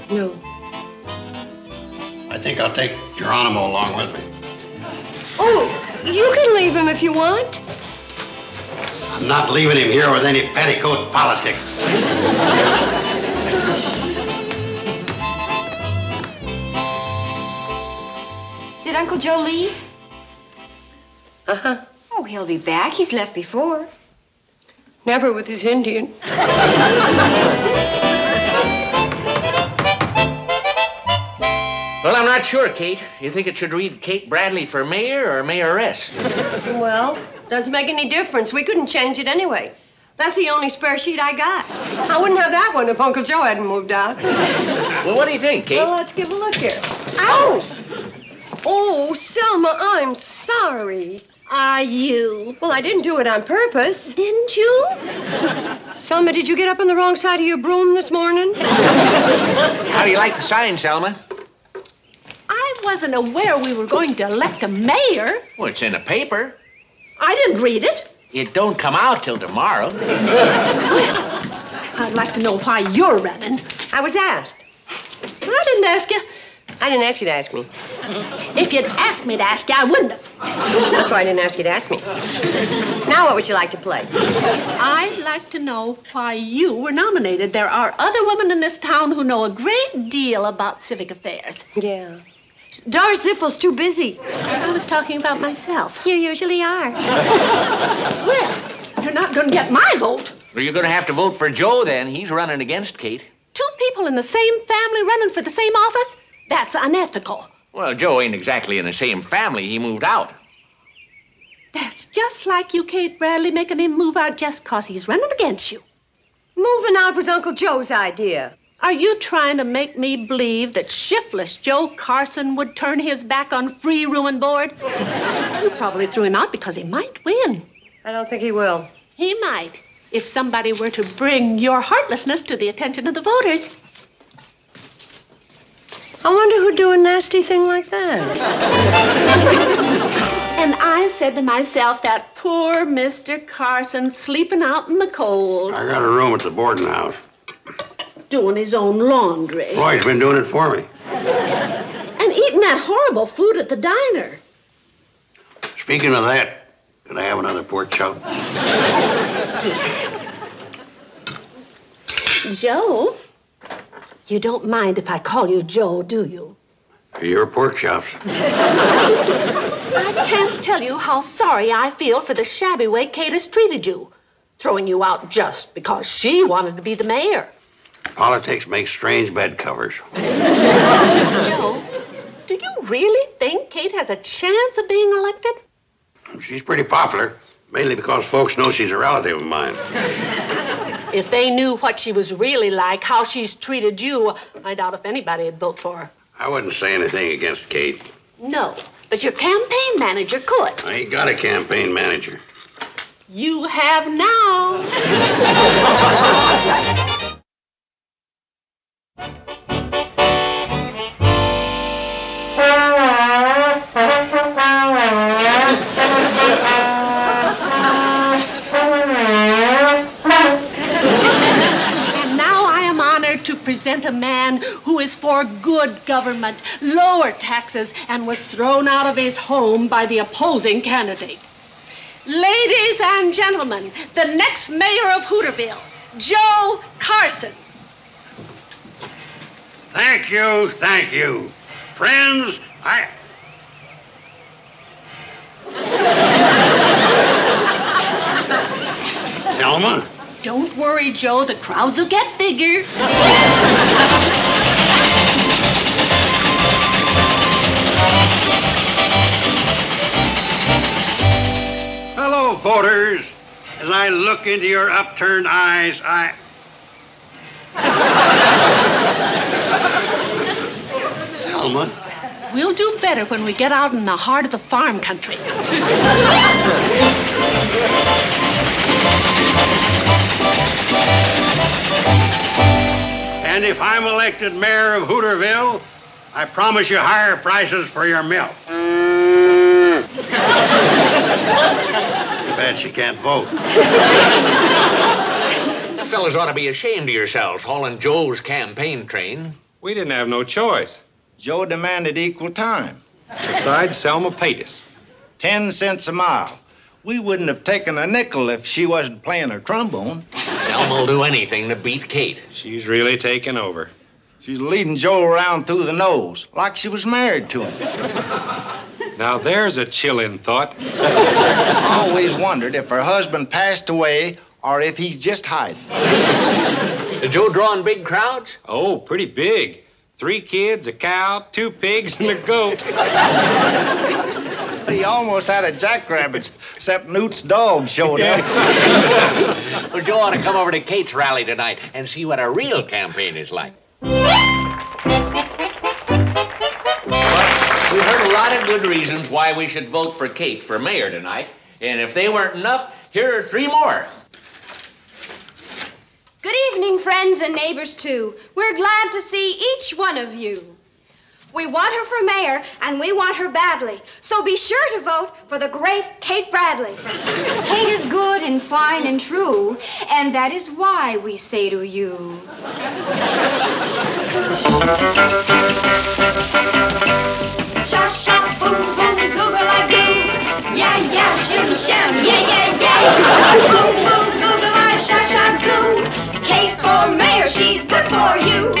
No. I think I'll take Geronimo along with me. Oh, you can leave him if you want. I'm not leaving him here with any petticoat politics. Did Uncle Joe leave? Uh-huh. Oh, he'll be back. He's left before. Never with his Indian. Well, I'm not sure, Kate. You think it should read Kate Bradley for mayor or mayoress? Well, doesn't make any difference. We couldn't change it anyway. That's the only spare sheet I got. I wouldn't have that one if Uncle Joe hadn't moved out. Well, what do you think, Kate? Well, let's give a look here. Ouch! Oh, Selma, I'm sorry. Are you? Well, I didn't do it on purpose. Didn't you? Selma, did you get up on the wrong side of your broom this morning? How do you like the sign, Selma? I wasn't aware we were going to elect a mayor. Well, it's in the paper. I didn't read it. It don't come out till tomorrow. I'd like to know why you're running. I was asked. I didn't ask you. I didn't ask you to ask me. If you'd asked me to ask you, I wouldn't have. That's why I didn't ask you to ask me. Now what would you like to play? I'd like to know why you were nominated. There are other women in this town who know a great deal about civic affairs. Yeah. Doris Zippel's too busy. I was talking about myself. You usually are. Well, you're not going to get my vote. Well, you're going to have to vote for Joe, then. He's running against Kate. Two people in the same family running for the same office? That's unethical. Well, Joe ain't exactly in the same family. He moved out. That's just like you, Kate Bradley, making him move out just 'cause he's running against you. Moving out was Uncle Joe's idea. Are you trying to make me believe that shiftless Joe Carson would turn his back on free room and board? You probably threw him out because he might win. I don't think he will. He might, if somebody were to bring your heartlessness to the attention of the voters. I wonder who'd do a nasty thing like that. And I said to myself, that poor Mr. Carson sleeping out in the cold. I got a room at the boarding house. Doing his own laundry. Floyd's been doing it for me. And eating that horrible food at the diner. Speaking of that, could I have another pork chop? Joe? You don't mind if I call you Joe, do you? For your pork chops. I can't tell you how sorry I feel for the shabby way Kate has treated you. Throwing you out just because she wanted to be the mayor. Politics makes strange bed covers. Joe, do you really think Kate has a chance of being elected? She's pretty popular, mainly because folks know she's a relative of mine. If they knew what she was really like, how she's treated you, I doubt if anybody would vote for her. I wouldn't say anything against Kate. No, but your campaign manager could. I ain't got a campaign manager. You have now. Present a man who is for good government, lower taxes, and was thrown out of his home by the opposing candidate. Ladies and gentlemen, the next mayor of Hooterville, Joe Carson. Thank you, thank you. Friends, Elma? Don't worry, Joe. The crowds will get bigger. Hello, voters. As I look into your upturned eyes, Selma? We'll do better when we get out in the heart of the farm country. And if I'm elected mayor of Hooterville, I promise you higher prices for your milk. Too bad she can't vote. You fellas ought to be ashamed of yourselves, hauling Joe's campaign train. We didn't have no choice. Joe demanded equal time. Besides, Selma paid us. 10 cents a mile. We wouldn't have taken a nickel if she wasn't playing her trombone. Selma'll do anything to beat Kate. She's really taken over. She's leading Joe around through the nose, like she was married to him. Now there's a chilling thought. I always wondered if her husband passed away or if he's just hiding. Did Joe draw in big crowds? Oh, pretty big. 3 kids, a cow, 2 pigs, and a goat. He almost had a jackrabbit, except Newt's dog showed up. Well, Joe ought to come over to Kate's rally tonight and see what a real campaign is like. We heard a lot of good reasons why we should vote for Kate for mayor tonight. And if they weren't enough, here are 3 more. Good evening, friends and neighbors, too. We're glad to see each one of you. We want her for mayor, and we want her badly. So be sure to vote for the great Kate Bradley. Kate is good and fine and true, and that is why we say to you. Sha-sha, boom, boom, google-I-goo. Yeah, yeah, shim-sham, yeah, yeah, yeah. Boom, boom, google-I, sha-sha-goo. Kate for mayor, she's good for you.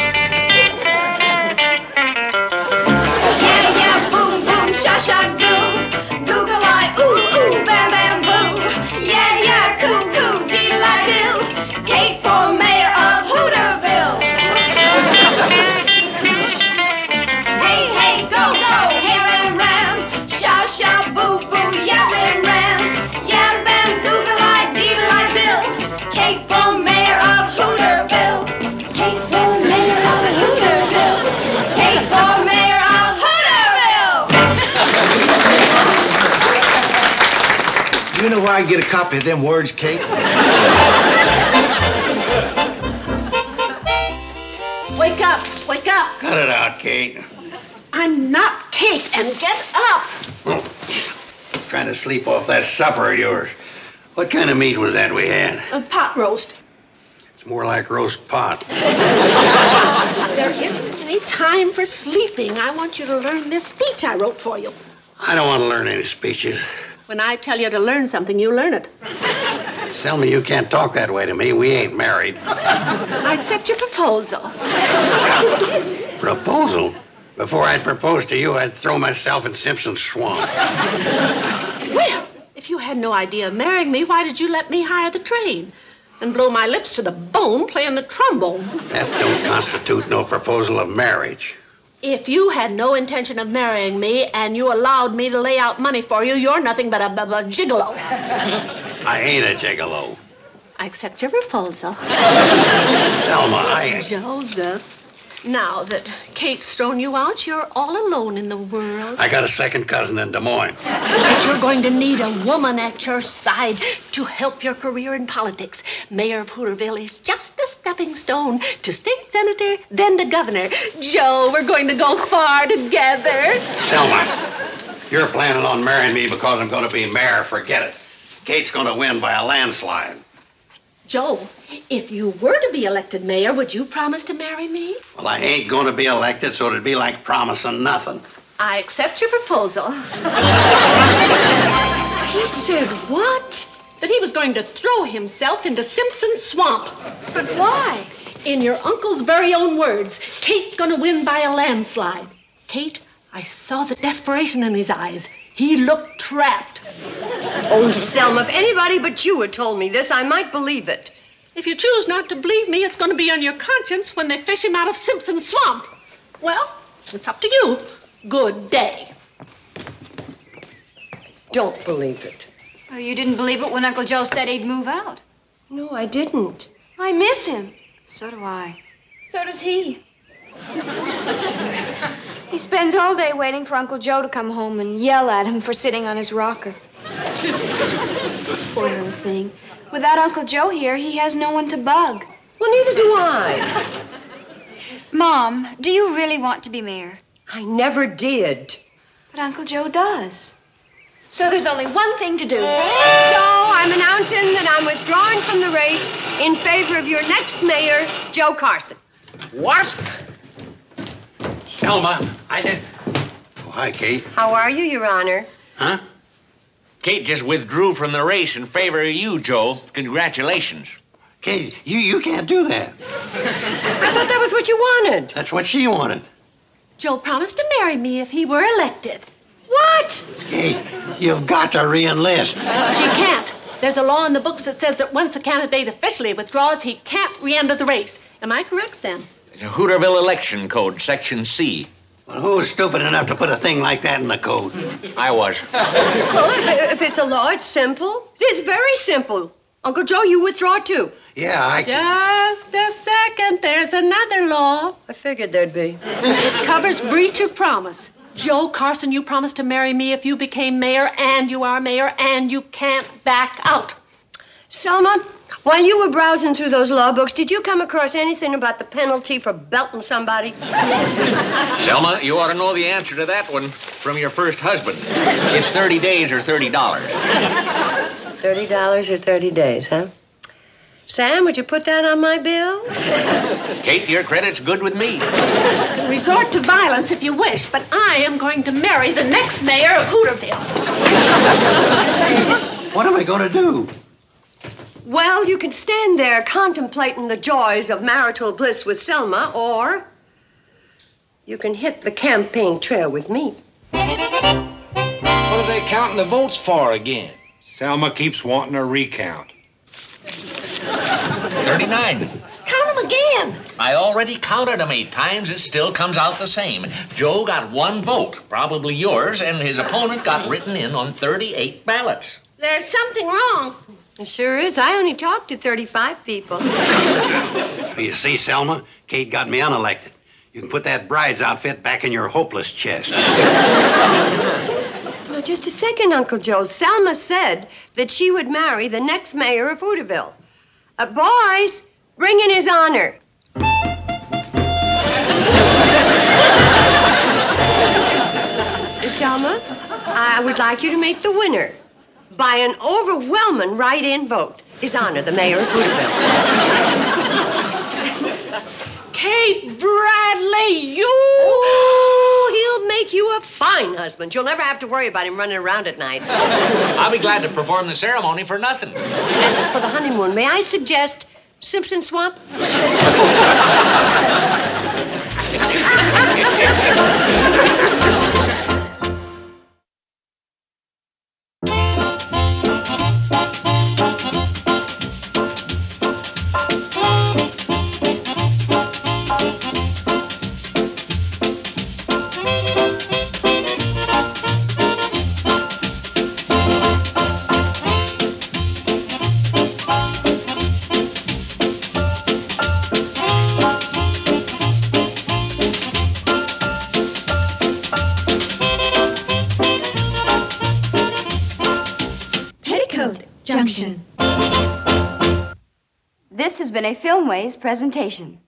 Yeah, yeah, boom, boom, sha-sha-goo. Google-I, ooh, ooh, bam, bam, boo. Yeah, yeah, coo, coo, diddle-I-dill. Kate for mayor of Hooterville. Hey, hey, go, go, hey, ram, ram. Sha-sha, boo, boo, yeah, ram, ram. Yeah, bam, google-I, diddle-I-dill. Kate for mayor of Hooterville. Kate for mayor where I can get a copy of them words, Kate? Wake up! Wake up! Cut it out, Kate. I'm not Kate, and get up! Trying to sleep off that supper of yours. What kind of meat was that we had? A pot roast. It's more like roast pot. There isn't any time for sleeping. I want you to learn this speech I wrote for you. I don't want to learn any speeches. When I tell you to learn something, you learn it. Selma, you can't talk that way to me. We ain't married. I accept your proposal. Proposal? Before I'd propose to you, I'd throw myself in Simpson's swamp. Well, if you had no idea of marrying me, why did you let me hire the train and blow my lips to the bone playing the trombone? That don't constitute no proposal of marriage. If you had no intention of marrying me and you allowed me to lay out money for you, you're nothing but a gigolo. I ain't a gigolo. I accept your proposal. Selma, Joseph, now that Kate's thrown you out, you're all alone in the world. I got a second cousin in Des Moines. But you're going to need a woman at your side to help your career in politics. Mayor of Hooterville is just a stepping stone to state senator, then the governor. Joe, we're going to go far together. Selma, you're planning on marrying me because I'm going to be mayor. Forget it. Kate's going to win by a landslide. Joe, if you were to be elected mayor, would you promise to marry me? Well, I ain't going to be elected, so it'd be like promising nothing. I accept your proposal. He said what? That he was going to throw himself into Simpson's swamp. But why? In your uncle's very own words, Kate's going to win by a landslide. Kate, I saw the desperation in his eyes. He looked trapped. Oh, Selma, if anybody but you had told me this, I might believe it. If you choose not to believe me, it's going to be on your conscience when they fish him out of Simpson's swamp. Well, it's up to you. Good day. Don't believe it. Oh, you didn't believe it when Uncle Joe said he'd move out. No, I didn't. I miss him. So do I. So does he. He spends all day waiting for Uncle Joe to come home and yell at him for sitting on his rocker. Poor little thing. Without Uncle Joe here, he has no one to bug. Well, neither do I. Mom, do you really want to be mayor? I never did. But Uncle Joe does. So there's only one thing to do. So I'm announcing that I'm withdrawing from the race in favor of your next mayor, Joe Carson. What? Selma, I did... Oh, hi, Kate. How are you, Your Honor? Huh? Kate just withdrew from the race in favor of you, Joe. Congratulations. Kate, you can't do that. I thought that was what you wanted. That's what she wanted. Joe promised to marry me if he were elected. What? Kate, you've got to re-enlist. She can't. There's a law in the books that says that once a candidate officially withdraws, he can't re-enter the race. Am I correct, Sam? Hooterville Election Code, Section C. Well, who was stupid enough to put a thing like that in the code? I was. Well, if it's a law, it's simple. It's very simple. Uncle Joe, you withdraw too. Yeah, I... Just a second. There's another law. I figured there'd be. It covers breach of promise. Joe Carson, you promised to marry me if you became mayor, and you are mayor, and you can't back out. Selma, while you were browsing through those law books, did you come across anything about the penalty for belting somebody? Selma, you ought to know the answer to that one from your first husband. It's 30 days or $30. $30 or 30 days, huh? Sam, would you put that on my bill? Kate, your credit's good with me. Resort to violence if you wish, but I am going to marry the next mayor of Hooterville. What am I going to do? Well, you can stand there contemplating the joys of marital bliss with Selma, or you can hit the campaign trail with me. What are they counting the votes for again? Selma keeps wanting a recount. 39. Count them again. I already counted them 8 times. It still comes out the same. Joe got 1 vote, probably yours, and his opponent got written in on 38 ballots. There's something wrong. It sure is. I only talked to 35 people. You see, Selma, Kate got me unelected. You can put that bride's outfit back in your hopeless chest. But just a second, Uncle Joe. Selma said that she would marry the next mayor of Hooterville. Boys, bring in his honor. Selma, I would like you to make the winner by an overwhelming write-in vote. His honor, the mayor of Hooterville. Kate Bradley, you! Oh, he'll make you a fine husband. You'll never have to worry about him running around at night. I'll be glad to perform the ceremony for nothing. And for the honeymoon, may I suggest Simpson Swamp? Junction. This has been a Filmways presentation.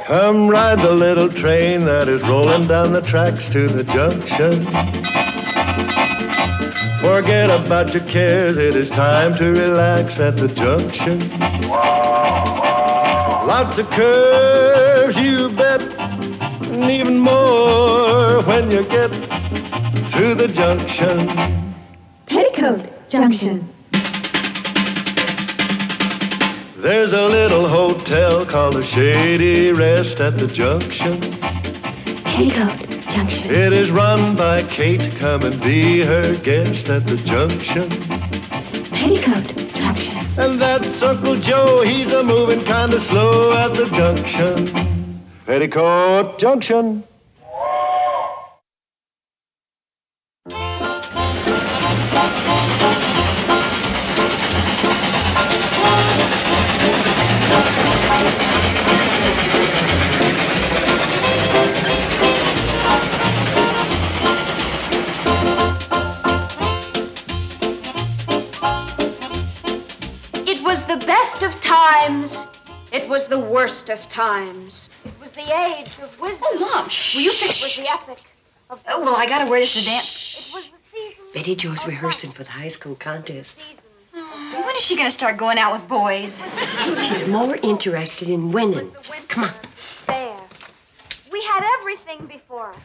Come ride the little train that is rolling down the tracks to the junction. Forget about your cares, it is time to relax at the junction. Lots of curves, you bet, and even more when you get to the junction. Peoticoat Junction. There's a little hotel called the Shady Rest at the junction. Peoticoat Junction. It is run by Kate. Come and be her guest at the junction. Peoticoat Junction. And that's Uncle Joe. He's a moving kind of slow at the junction. Peoticoat Junction. The best of times. It was the worst of times. It was the age of wisdom. Oh, Mom, will you fix It was the epic of... Oh, well, I gotta wear this to dance. It was the season... Betty Jo's rehearsing for the high school contest. When is she going to start going out with boys? She's more interested in winning. Come on. There. We had everything before us.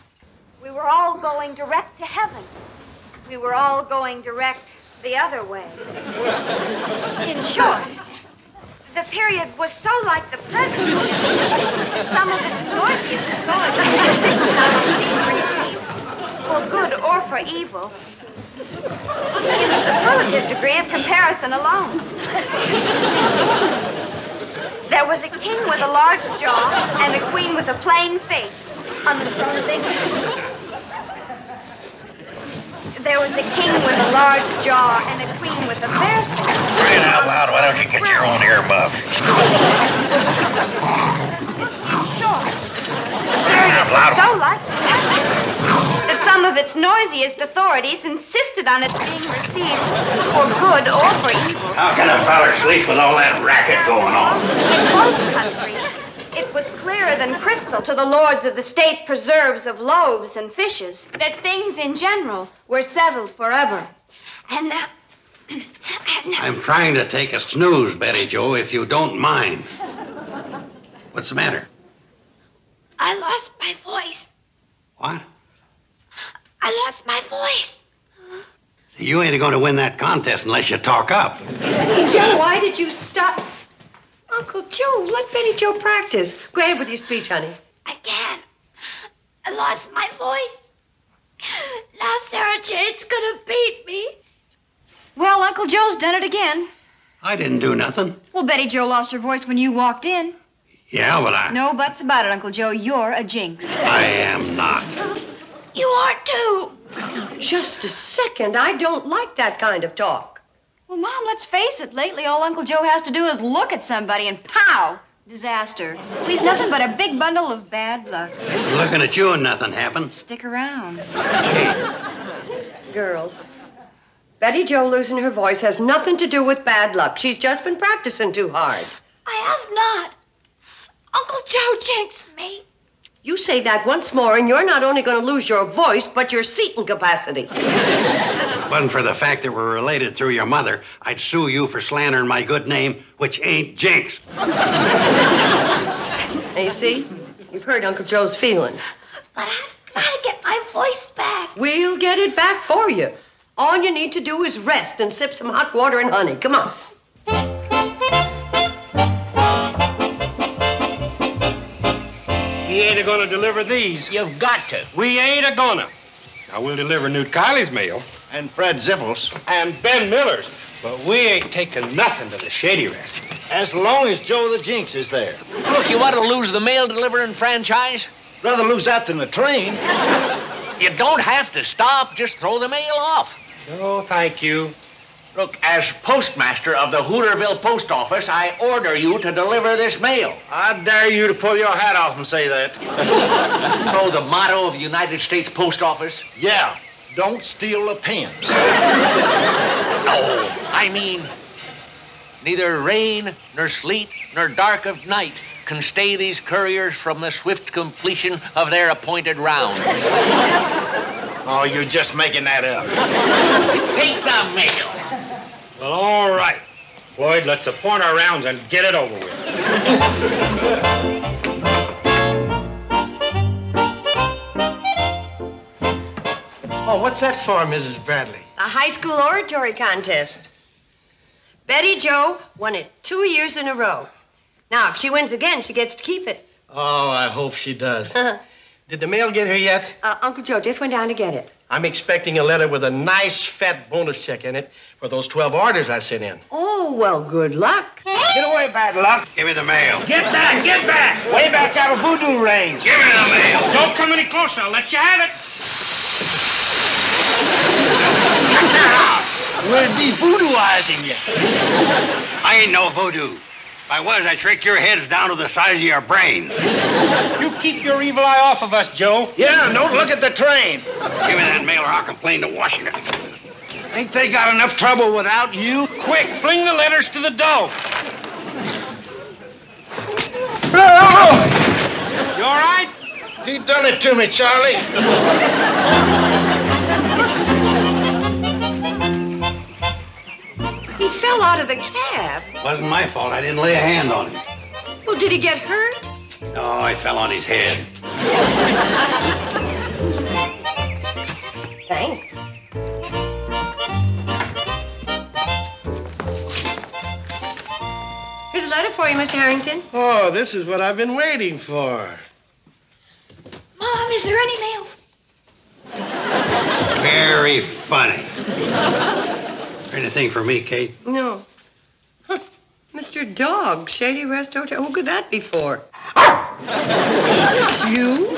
We were all going direct to heaven. We were all going direct the other way. In short, the period was so like the present. Some of its noisiest authorities for good or for evil, in the superlative degree of comparison alone. There was a king with a large jaw and a queen with a plain face on the throne of England. There was a king with a large jaw and a queen with a bare face. Crying out loud, why don't you get your own earmuff? Sure. So like that some of its noisiest authorities insisted on its being received for good or for evil. How can a feller sleep with all that racket going on? In both countries, it was clearer than crystal to the lords of the state preserves of loaves and fishes that things in general were settled forever. And I'm trying to take a snooze, Betty Jo, if you don't mind. What's the matter? I lost my voice. What? I lost my voice. You ain't going to win that contest unless you talk up. Joe, why did you stop? Uncle Joe, let Betty Jo practice. Go ahead with your speech, honey. I can't. I lost my voice. Now Sarah Jane's gonna beat me. Well, Uncle Joe's done it again. I didn't do nothing. Well, Betty Jo lost her voice when you walked in. Yeah, well, No buts about it, Uncle Joe. You're a jinx. I am not. You are too. Just a second. I don't like that kind of talk. Well, Mom, let's face it. Lately, all Uncle Joe has to do is look at somebody and pow, Disaster. He's nothing but a big bundle of bad luck. Looking at you and nothing happened. Stick around. Girls, Betty Jo losing her voice has nothing to do with bad luck. She's just been practicing too hard. I have not. Uncle Joe jinxed me. You say that once more, and you're not only going to lose your voice, but your seating capacity. If it wasn't for the fact that we're related through your mother, I'd sue you for slandering my good name, which ain't jinx. Now, you see, you've hurt Uncle Joe's feelings. But I've got to get my voice back. We'll get it back for you. All you need to do is rest and sip some hot water and honey. Come on. He ain't a-gonna deliver these. You've got to. We ain't a-gonna. Now, we'll deliver Newt Kiley's mail. And Fred Zippel's. And Ben Miller's. But we ain't taking nothing to the Shady Rest. As long as Joe the Jinx is there. Look, you want to lose the mail delivering franchise? Rather lose that than the train. You don't have to stop. Just throw the mail off. No, thank you. Look, as postmaster of the Hooterville Post Office, I order you to deliver this mail. I dare you to pull your hat off and say that. Know the motto of the United States Post Office? Yeah. Don't steal the pens. No, I mean, neither rain, nor sleet, nor dark of night can stay these couriers from the swift completion of their appointed rounds. Oh, you're just making that up. Take the mail. Well, all right. Floyd, let's appoint our rounds and get it over with. Oh, what's that for, Mrs. Bradley? A high school oratory contest. Betty Jo won it 2 years in a row. Now, if she wins again, she gets to keep it. Oh, I hope she does. Did the mail get here yet? Uncle Joe just went down to get it. I'm expecting a letter with a nice fat bonus check in it for those 12 orders I sent in. Oh, well, good luck. Get away, bad luck. Give me the mail. Get back, get back. Way back out of voodoo range. Give me the mail. Don't come any closer. I'll let you have it. We're de-voodooizing you. I ain't no voodoo. If I was, I'd shrink your heads down to the size of your brains. You keep your evil eye off of us, Joe. Yeah, don't look at the train. Give me that mail or I'll complain to Washington. Ain't they got enough trouble without you? Quick, fling the letters to the dough. You all right? He done it to me, Charlie. He fell out of the cab. Wasn't my fault. I didn't lay a hand on him. Well, did he get hurt? No, I fell on his head. Thanks. Here's a letter for you, Mr. Harrington. Oh, this is what I've been waiting for. Mom, is there any mail? Very funny. Anything for me, Kate? No. Huh. Mr. Dog, Shady Rest Hotel. Who could that be for? You?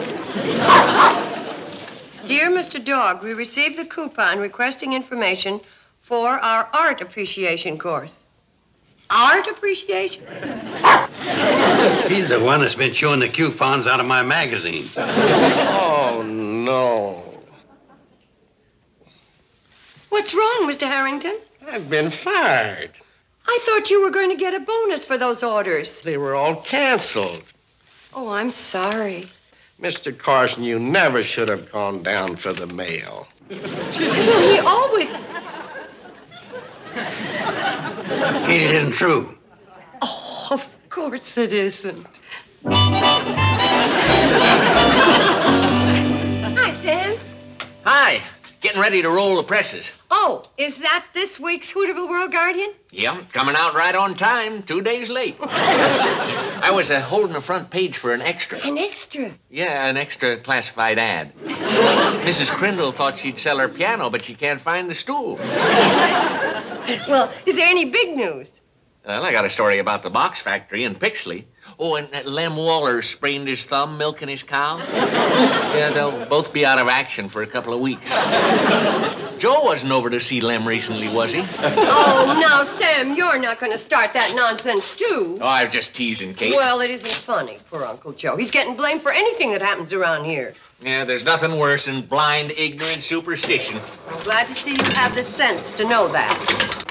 Dear Mr. Dog, we received the coupon requesting information for our art appreciation course. Art appreciation? He's the one that's been chewing the coupons out of my magazine. Oh, no. What's wrong, Mr. Harrington? I've been fired. I thought you were going to get a bonus for those orders. They were all canceled. Oh, I'm sorry. Mr. Carson, you never should have gone down for the mail. Well, he always... Kate, it isn't true. Oh, of course it isn't. Hi, Sam. Hi. Getting ready to roll the presses. Oh, is that this week's Hooterville World Guardian? Yep, coming out right on time, 2 days late. I was holding the front page for an extra. An extra? Yeah, an extra classified ad. Mrs. Crindle thought she'd sell her piano, but she can't find the stool. Well, is there any big news? Well, I got a story about the box factory in Pixley. Oh, and that Lem Waller sprained his thumb milking his cow. Yeah, they'll both be out of action for a couple of weeks. Joe wasn't over to see Lem recently, was he? Oh, now, Sam, you're not going to start that nonsense, too. Oh, I'm just teasing, Kate. Well, it isn't funny for Uncle Joe. He's getting blamed for anything that happens around here. Yeah, there's nothing worse than blind, ignorant superstition. I'm glad to see you have the sense to know that.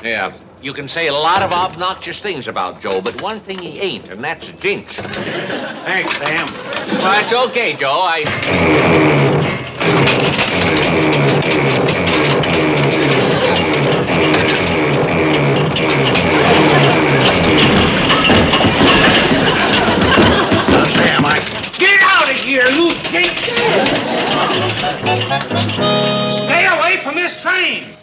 Yeah, you can say a lot of obnoxious things about Joe, but one thing he ain't, and that's a jinx. Thanks, Sam. Well, it's okay, Joe. Sam, Get out of here, you jinx! Stay away from this train!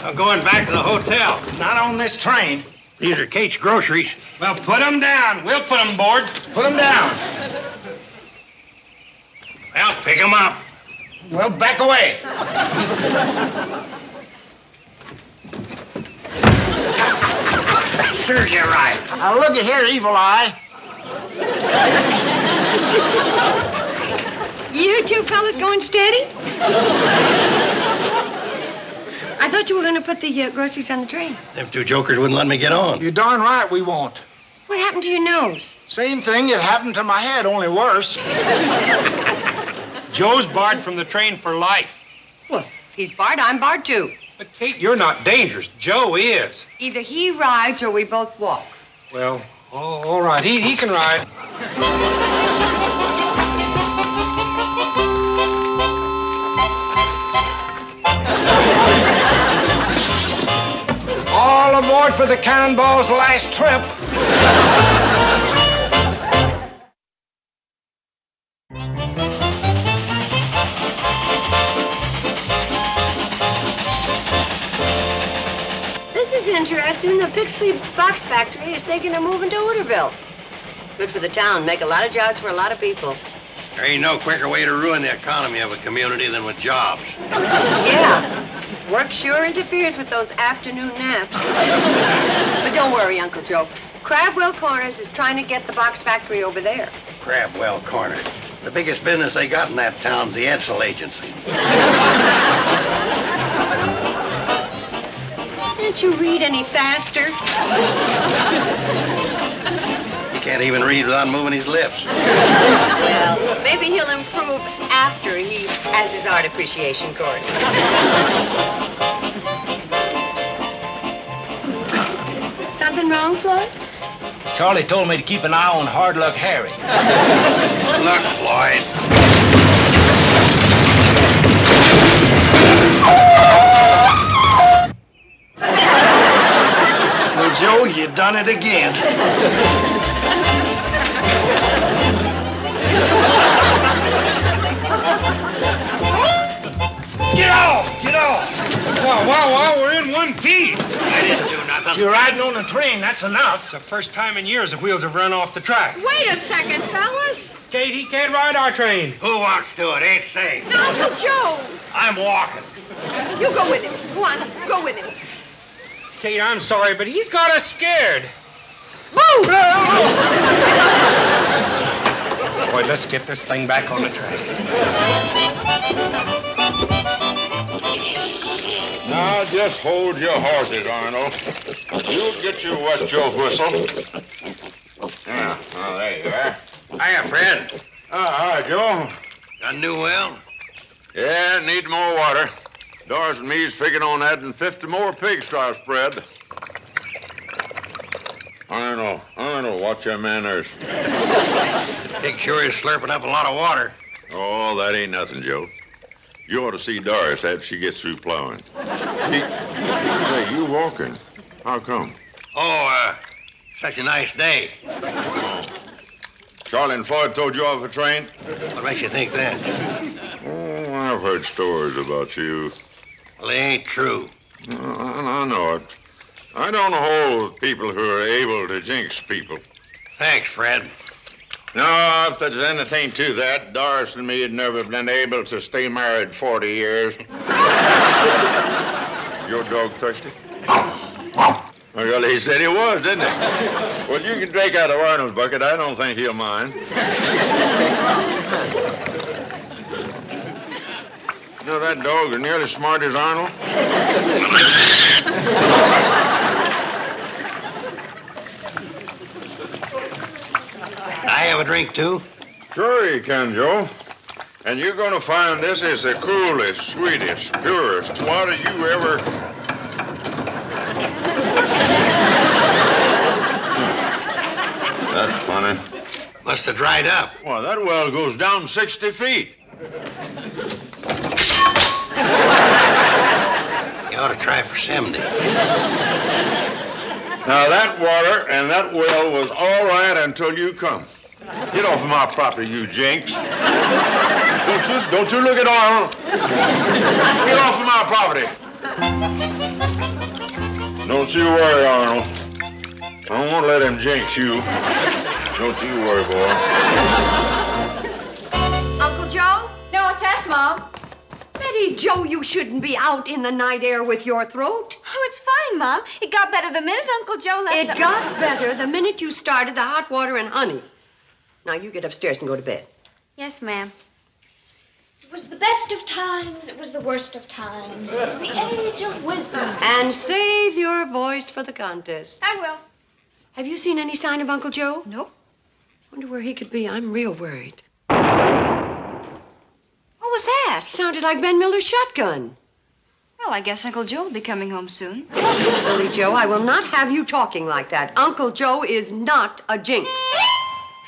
I'm going back to the hotel. Not on this train. These are Kate's groceries. Well, put them down. We'll put them aboard. Put them down. Well, pick them up. Well, back away. Serves you right. Now, look at here, Evil Eye. You two fellas going steady? I thought you were going to put the groceries on the train. Them two jokers wouldn't let me get on. You're darn right we won't. What happened to your nose? Same thing that happened to my head, only worse. Joe's barred from the train for life. Well, if he's barred, I'm barred too. But, Kate, you're not dangerous. Joe is. Either he rides or we both walk. Well, all right. He can ride. All aboard for the Cannonball's last trip. This is interesting. The Pixley Box Factory is thinking of moving to Hooterville. Good for the town. Make a lot of jobs for a lot of people. There ain't no quicker way to ruin the economy of a community than with jobs. Yeah. Work sure interferes with those afternoon naps. But don't worry, Uncle Joe. Crabwell Corners is trying to get the box factory over there. Crabwell Corner. The biggest business they got in that town's the Edsel Agency. Can't you read any faster? He can't even read without moving his lips. Well, maybe he'll improve after he has his art appreciation course. Something wrong, Floyd? Charlie told me to keep an eye on Hard Luck Harry. Look, Floyd. Well, Joe, you done it again. Get off! Get off! Wow, we're in one piece. I didn't do nothing. You're riding on a train, that's enough. It's the first time in years the wheels have run off the track. Wait a second, fellas. Kate, he can't ride our train. Who wants to? It ain't safe. No, Uncle Joe. I'm walking. You go with him. Go on, go with him. Kate, I'm sorry, but he's got us scared. Boo! Boy, let's get this thing back on the track. Now, just hold your horses, Arnold. You'll get your wet your whistle. Yeah, oh, there you are. Hiya, Fred. Hi, Joe. Got a new well? Yeah, need more water. Doris and me's figuring on adding 50 more pigs to our spread. Arnold, watch your manners. Pig sure is slurping up a lot of water. Oh, that ain't nothing, Joe. You ought to see Doris after she gets through plowing. Say, you walking. How come? Oh, such a nice day. Oh. Charlie and Floyd towed you off the train? What makes you think that? Oh, I've heard stories about you. Well, they ain't true. I know it. I don't hold people who are able to jinx people. Thanks, Fred. No, if there's anything to that, Doris and me had never been able to stay married 40 years. Your dog thirsty? Well, he said he was, didn't he? Well, you can drink out of Arnold's bucket. I don't think he'll mind. You know, that dog is nearly as smart as Arnold. I have a drink, too? Sure you can, Joe. And you're going to find this is the coolest, sweetest, purest water you ever... That's funny. Must have dried up. Well, that well goes down 60 feet. You ought to try for 70. Now, that water and that well was all right until you come. Get off of my property, you jinx. Don't you look at Arnold. Get off of my property. Don't you worry, Arnold. I won't let him jinx you. Don't you worry, boy. Uncle Joe? No, it's us, Mom. Betty Joe, you shouldn't be out in the night air with your throat. Oh, it's fine, Mom. It got better the minute Uncle Joe left. It got better the minute you started the hot water and honey. Now you get upstairs and go to bed. Yes, ma'am. It was the best of times. It was the worst of times. It was the age of wisdom. And save your voice for the contest. I will. Have you seen any sign of Uncle Joe? Nope. Wonder where he could be. I'm real worried. What was that? Sounded like Ben Miller's shotgun. Well, I guess Uncle Joe will be coming home soon. Billy Joe, I will not have you talking like that. Uncle Joe is not a jinx.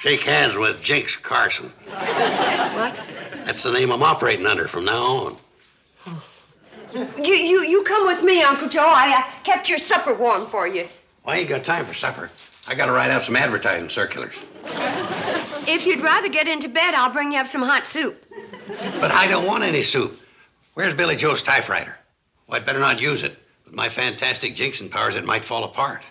Shake hands with Jinx Carson. What? That's the name I'm operating under from now on. You come with me, Uncle Joe. I kept your supper warm for you. Well, I ain't got time for supper. I got to write up some advertising circulars. If you'd rather get into bed, I'll bring you up some hot soup. But I don't want any soup. Where's Billy Joe's typewriter? Well, I'd better not use it. With my fantastic jinxing powers, it might fall apart.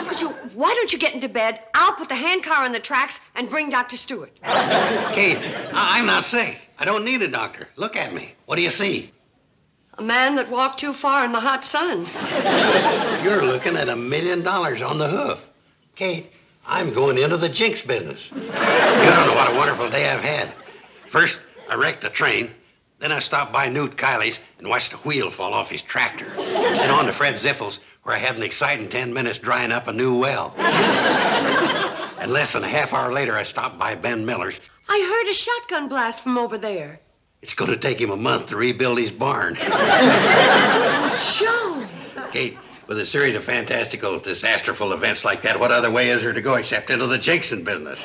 Uncle Joe, why don't you get into bed? I'll put the handcar on the tracks and bring Dr. Stewart. Kate, I'm not sick. I don't need a doctor. Look at me. What do you see? A man that walked too far in the hot sun. You're looking at $1 million on the hoof. Kate, I'm going into the jinx business. You don't know what a wonderful day I've had. First, I wrecked the train. Then I stopped by Newt Kiley's and watched a wheel fall off his tractor. Then on to Fred Ziffle's, where I had an exciting 10 minutes drying up a new well. And less than a half hour later, I stopped by Ben Miller's. I heard a shotgun blast from over there. It's going to take him a month to rebuild his barn. Joe. Kate, with a series of fantastical, disasterful events like that, what other way is there to go except into the jinxing business?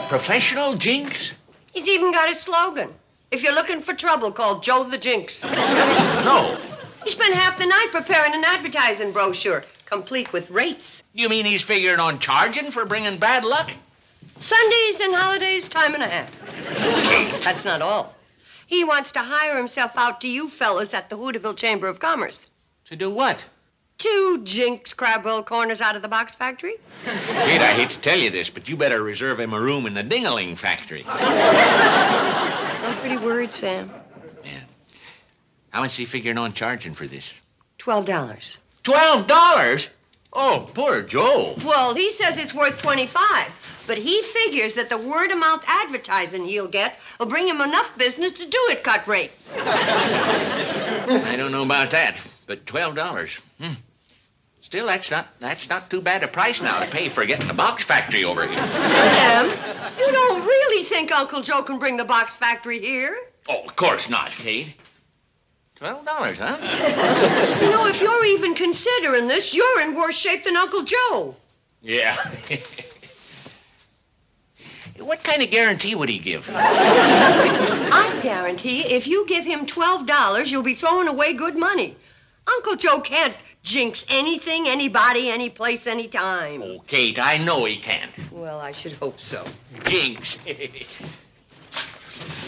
Professional jinx? He's even got a slogan. If you're looking for trouble, call Joe the Jinx. No. He spent half the night preparing an advertising brochure, complete with rates. You mean he's figuring on charging for bringing bad luck? Sundays and holidays, time and a half. That's not all. He wants to hire himself out to you fellas at the Hooterville Chamber of Commerce. To do what? To jinx crab-roll corners out of the box factory. Kate, I hate to tell you this, but you better reserve him a room in the ding-a-ling factory. I'm pretty worried, Sam. Yeah. How much is he figuring on charging for this? $12. $12? Oh, poor Joe. Well, he says it's worth $25, but he figures that the word-of-mouth advertising he'll get will bring him enough business to do it cut rate. I don't know about that, but $12. Still, that's not too bad a price now to pay for getting the box factory over here. Sam, you don't really think Uncle Joe can bring the box factory here? Oh, of course not, Kate. $12, huh? You know, if you're even considering this, you're in worse shape than Uncle Joe. Yeah. What kind of guarantee would he give? I guarantee if you give him $12, you'll be throwing away good money. Uncle Joe can't jinx anything, anybody, any place, any time. Oh, Kate, I know he can't. Well, I should hope so. Jinx.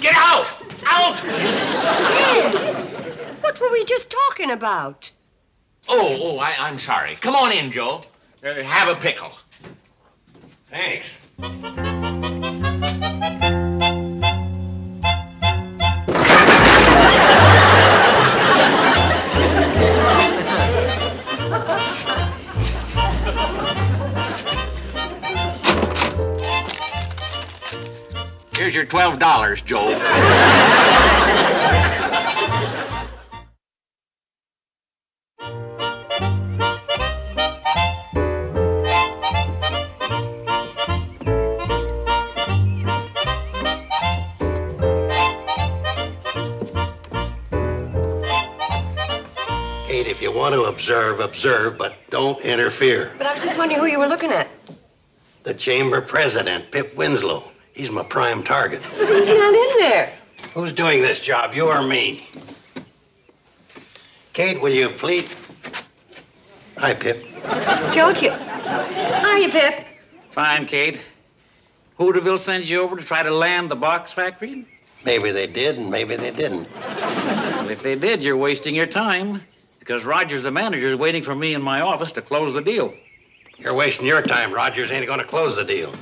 Get out! Out! Sid! What were we just talking about? I'm sorry. Come on in, Joe. Have a pickle. Thanks. $12, Joe. Kate, if you want to observe, but don't interfere. But I was just wondering who you were looking at. The chamber president, Pip Winslow. He's my prime target. But he's not in there. Who's doing this job, you or me? Kate, will you please? Hi, Pip. Told you. Hiya, Pip. Fine, Kate. Hooterville sends you over to try to land the box factory? Maybe they did, and maybe they didn't. Well, if they did, you're wasting your time. Because Rogers, the manager, is waiting for me in my office to close the deal. You're wasting your time. Rogers ain't going to close the deal.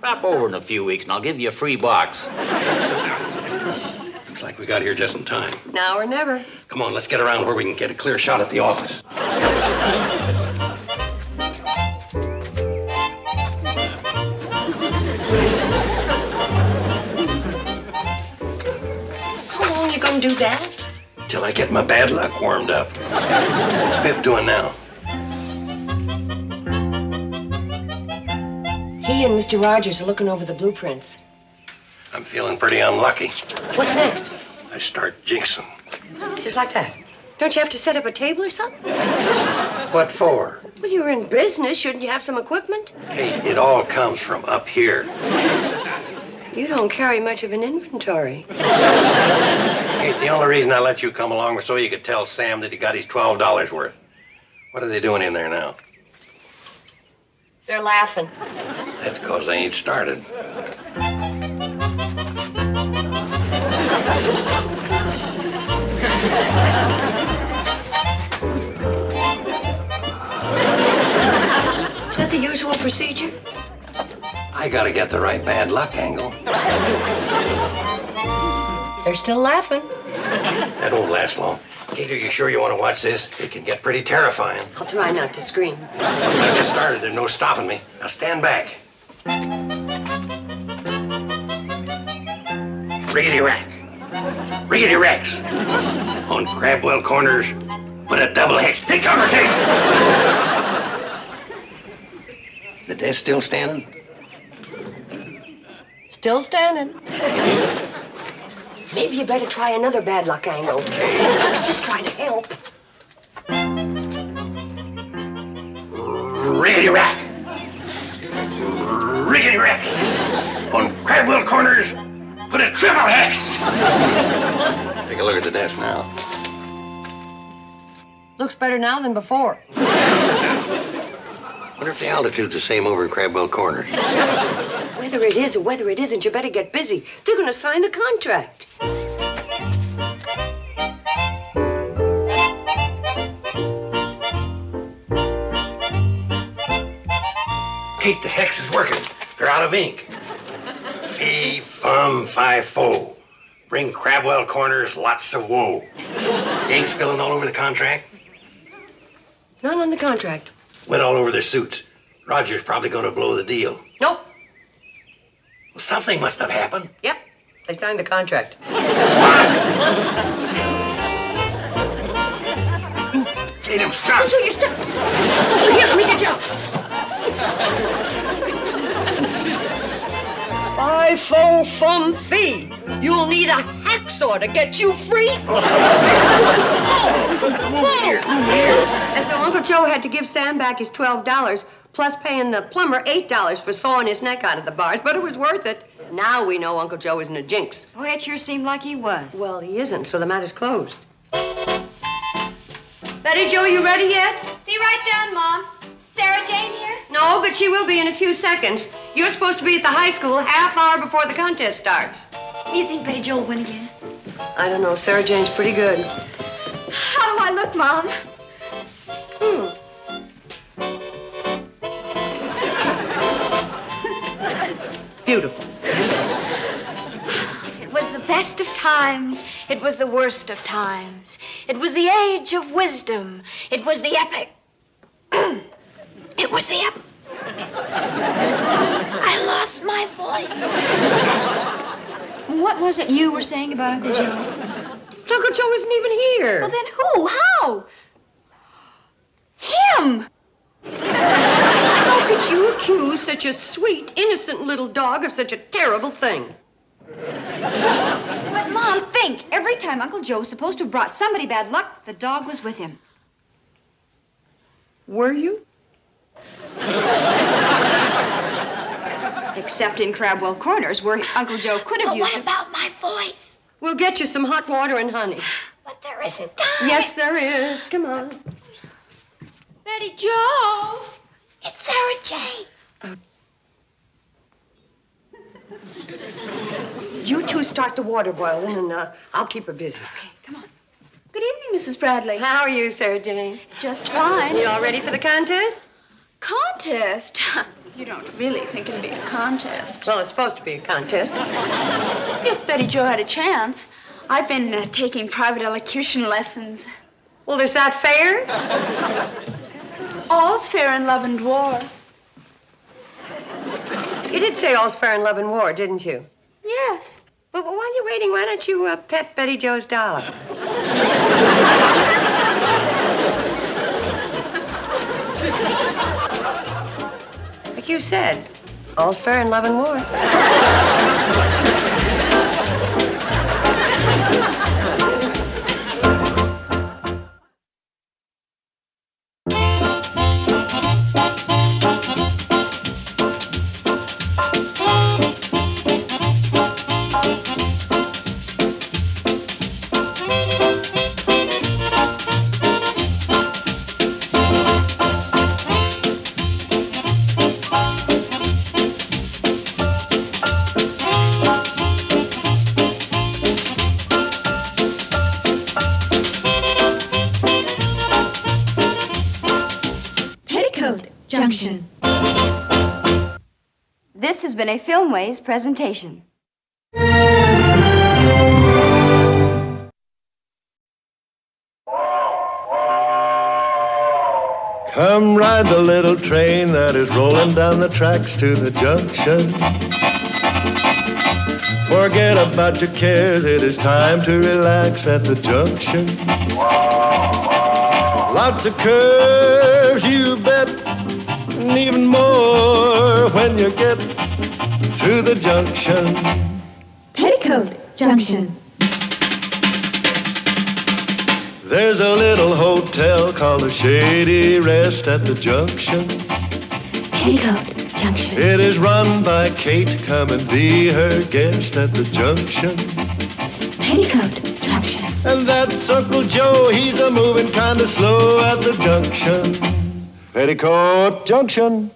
Drop over in a few weeks, and I'll give you a free box. Looks like we got here just in time. Now or never. Come on, let's get around where we can get a clear shot at the office. How long you gonna do that? Till I get my bad luck warmed up. What's Pip doing now? He and Mr. Rogers are looking over the blueprints. I'm feeling pretty unlucky. What's next? I start jinxing. Just like that. Don't you have to set up a table or something? What for? Well, you're in business. Shouldn't you have some equipment? Kate, it all comes from up here. You don't carry much of an inventory. Kate, the only reason I let you come along was so you could tell Sam that he got his $12 worth. What are they doing in there now? They're laughing. That's because they ain't started. Is that the usual procedure? I gotta get the right bad luck angle. They're still laughing. That won't last long. Kate, are you sure you want to watch this? It can get pretty terrifying. I'll try not to scream. Once I get started, there's no stopping me. Now stand back. Riggedy rack. Riggedy racks. On Crabwell corners, put a double hex. Take cover, Kate! The desk still standing? Still standing. Maybe you better try another bad luck angle. I was just trying to help. Riggedy rack. Riggedy racks. On Crabwell corners, put a triple hex. Take a look at the desk now. Looks better now than before. Wonder if the altitude's the same over in Crabwell corners. Whether it is or whether it isn't, you better get busy. They're going to sign the contract. Kate, the hex is working. They're out of ink. Fee, fum, fi, fo. Bring Crabwell corners lots of woe. The ink spilling all over the contract? None on the contract. Went all over their suits. Roger's probably going to blow the deal. Nope. Well, something must have happened. Yep. They signed the contract. Kate, I'm stuck. So you're stuck. Over here, let me get you out. Fi, fo, fum, fee. You'll need a hacksaw to get you free. And so Uncle Joe had to give Sam back his $12, plus paying the plumber $8 for sawing his neck out of the bars, but it was worth it. Now we know Uncle Joe isn't a jinx. Boy, it sure seemed like he was. Well, he isn't, so the matter's closed. Betty Jo, you ready yet? Be right down, Mom. Sarah Jane here? No, but she will be in a few seconds. You're supposed to be at the high school half hour before the contest starts. You think Betty Jo will win again? I don't know. Sarah Jane's pretty good. How do I look, Mom? Beautiful. It was the best of times. It was the worst of times. It was the age of wisdom. It was the epic. It was the epic. I lost my voice. What was it you were saying about Uncle Joe? Uncle Joe isn't even here. Well, then who? How? Him! How could you accuse such a sweet, innocent little dog of such a terrible thing? But, Mom, think. Every time Uncle Joe was supposed to have brought somebody bad luck, the dog was with him. Were you? Except in Crabwell Corners, where Uncle Joe could have used it. What about my voice? We'll get you some hot water and honey. But there isn't time. Yes, there is. Come on. Betty Joe. It's Sarah Jane. You two start the water boiling, and I'll keep her busy. Okay, come on. Good evening, Mrs. Bradley. How are you, Sarah Jane? Just fine. You all ready for the contest? Contest? You don't really think it'll be a contest. Well, it's supposed to be a contest. If Betty Jo had a chance. I've been taking private elocution lessons. Well, is that fair? All's fair in love and war. You did say all's fair in love and war, didn't you? Yes. Well, while you're waiting, why don't you pet Betty Jo's dog? Like you said, all's fair in love and war. Junction. This has been a Filmways presentation. Come ride the little train that is rolling down the tracks to the junction. Forget about your cares, it is time to relax at the junction. Lots of curves, you bet, and even more when you get to the junction. Peoticoat Junction. There's a little hotel called the Shady Rest at the junction. Peoticoat Junction. It is run by Kate. Come and be her guest at the junction. Peoticoat Junction. And that's Uncle Joe. He's a moving kind of slow at the junction. Peoticoat Junction.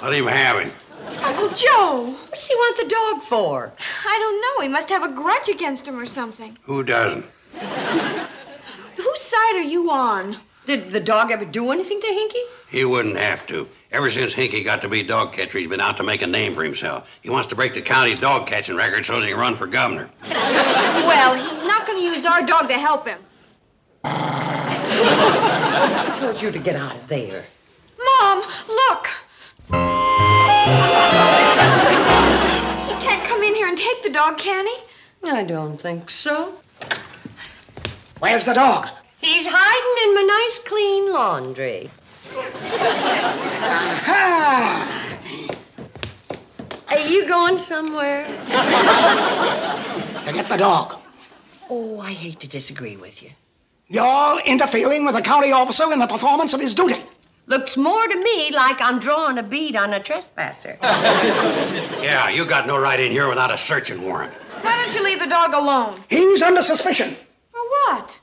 Let him have him. Uncle Joe! What does he want the dog for? I don't know. He must have a grudge against him or something. Who doesn't? Who Whose side are you on? Did the dog ever do anything to Hinky? He wouldn't have to. Ever since Hinky got to be dog catcher, he's been out to make a name for himself. He wants to break the county dog catching record so he can run for governor. Well, he's not going to use our dog to help him. I told you to get out of there. Mom, look. He can't come in here and take the dog, can he? I don't think so. Where's the dog? He's hiding in my nice, clean laundry. Aha! Are you going somewhere? To get the dog. Oh, I hate to disagree with you. You're interfering with a county officer in the performance of his duty. Looks more to me like I'm drawing a bead on a trespasser. Yeah, you got no right in here without a searching warrant. Why don't you leave the dog alone? He's under suspicion For what?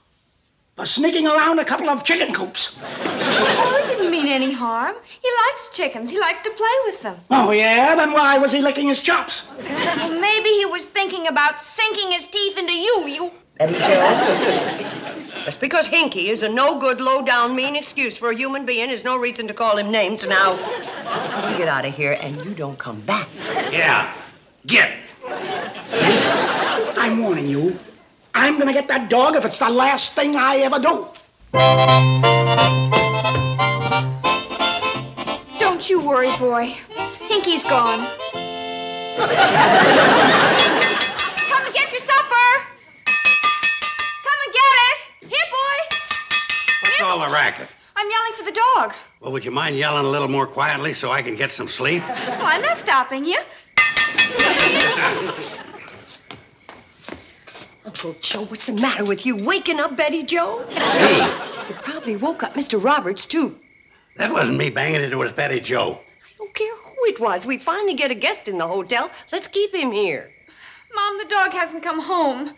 for sneaking around a couple of chicken coops. Oh, it didn't mean any harm. He likes chickens. He likes to play with them. Oh, yeah? Then why was he licking his chops? Well, maybe he was thinking about sinking his teeth into you. Betty Jo, just because Hinky is a no-good, low-down, mean excuse for a human being is no reason to call him names. Now, you get out of here and you don't come back. Yeah, get. I'm warning you. I'm gonna get that dog if it's the last thing I ever do. Don't you worry, boy. Hinky's gone. Come and get your supper. Come and get it. Here, boy. What's all the racket? I'm yelling for the dog. Well, would you mind yelling a little more quietly so I can get some sleep? Well, I'm not stopping you. Uncle Joe, what's the matter with you? Waking up Betty Jo? Me? You probably woke up Mr. Roberts, too. That wasn't me banging into his Betty Jo. I don't care who it was. We finally get a guest in the hotel. Let's keep him here. Mom, the dog hasn't come home.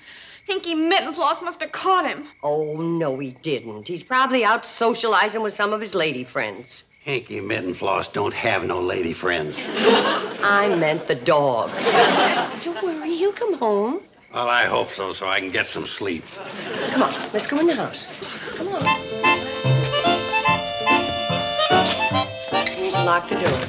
Hinky Mittenfloss must have caught him. Oh, no, he didn't. He's probably out socializing with some of his lady friends. Hinky Mittenfloss don't have no lady friends. I meant the dog. Don't worry, he'll come home. Well, I hope so I can get some sleep. Come on, let's go in the house. Come on. Lock the door.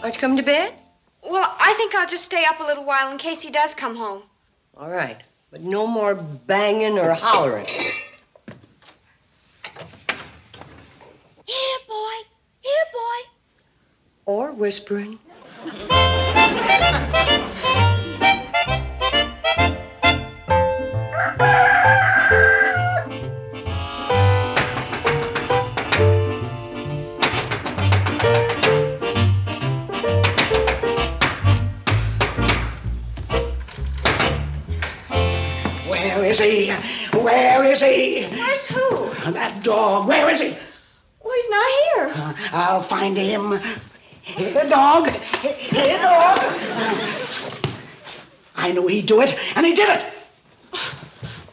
Aren't you coming to bed? Well, I think I'll just stay up a little while in case he does come home. All right, but no more banging or hollering. Here, boy. Here, boy. Or whispering. Where is he? Where is he? Where's who? That dog. Where is he? Well, he's not here. I'll find him. Here, dog. Here, dog. I knew he'd do it, and he did it.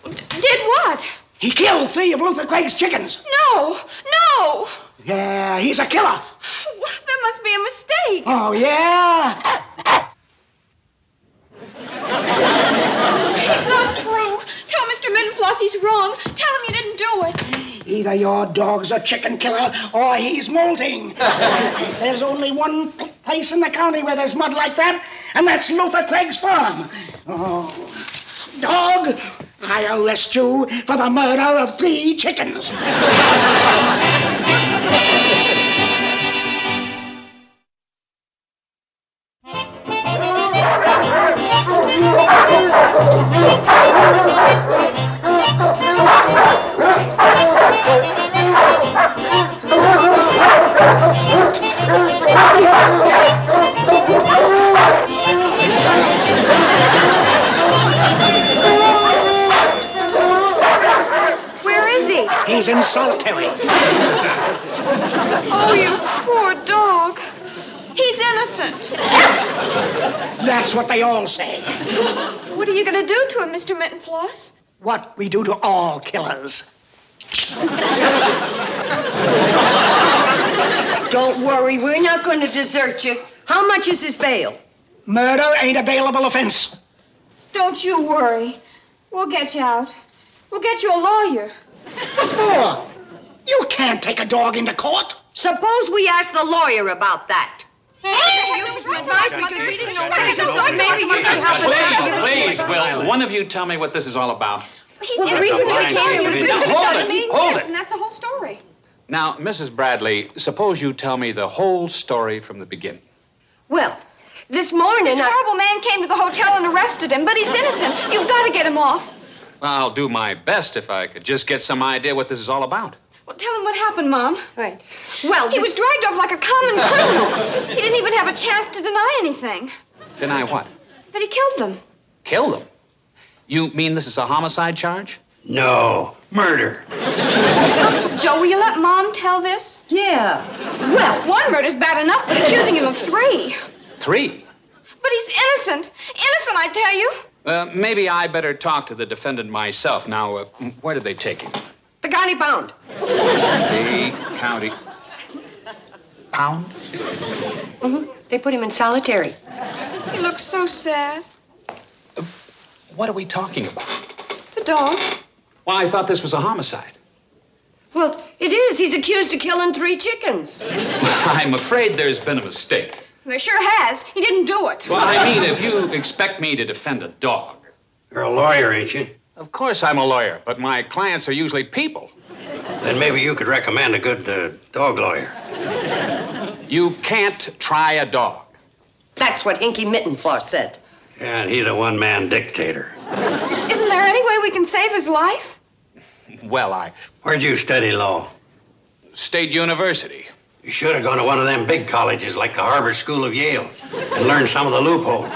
Did what? He killed 3 of Luther Craig's chickens. No. No. Yeah, he's a killer. Well, that must be a mistake. Oh, yeah? It's not true. Tell Mr. Mittenfloss he's wrong. Tell him you didn't do it. Either your dog's a chicken killer or he's molting. There's only one place in the county where there's mud like that, and that's Luther Craig's farm. Oh, dog, I arrest you for the murder of 3 chickens. Where is he? He's in solitary. Oh, you poor dog. He's innocent. That's what they all say. What are you going to do to him, Mr. Mittenfloss? What we do to all killers. Don't worry, we're not going to desert you. How much is his bail? Murder ain't a bailable offense. Don't you worry. We'll get you out. We'll get you a lawyer. What for? You can't take a dog into court. Suppose we ask the lawyer about that. Please, will one of you tell me what this is all about? He's the reason we came here. Hold it. And that's the whole story. Now, Mrs. Bradley, suppose you tell me the whole story from the beginning. Well, this morning, This horrible man came to the hotel and arrested him, but he's innocent. You've got to get him off. I'll do my best if I could just get some idea what this is all about. Well, tell him what happened, Mom. Right. Well, He was dragged off like a common criminal. He didn't even have a chance to deny anything. Deny what? That he killed them. Killed him? You mean this is a homicide charge? No, murder. Joe, will you let Mom tell this? Yeah. Well, one murder's bad enough, but accusing him of 3. 3? But he's innocent. Innocent, I tell you. Maybe I better talk to the defendant myself. Now, where did they take him? The county pound. The county pound? Mm-hmm. They put him in solitary. He looks so sad. What are we talking about? The dog. Well, I thought this was a homicide. Well, it is. He's accused of killing 3 chickens. I'm afraid there's been a mistake. There sure has. He didn't do it. Well, I mean, if you expect me to defend a dog. You're a lawyer, ain't you? Of course I'm a lawyer, but my clients are usually people. Then maybe you could recommend a good dog lawyer. You can't try a dog. That's what Hinky Mittenfloss said. Yeah, and he's a one-man dictator. Isn't there any way we can save his life? Well, Where'd you study law? State University. You should have gone to one of them big colleges like the Harvard School of Yale and learned some of the loopholes.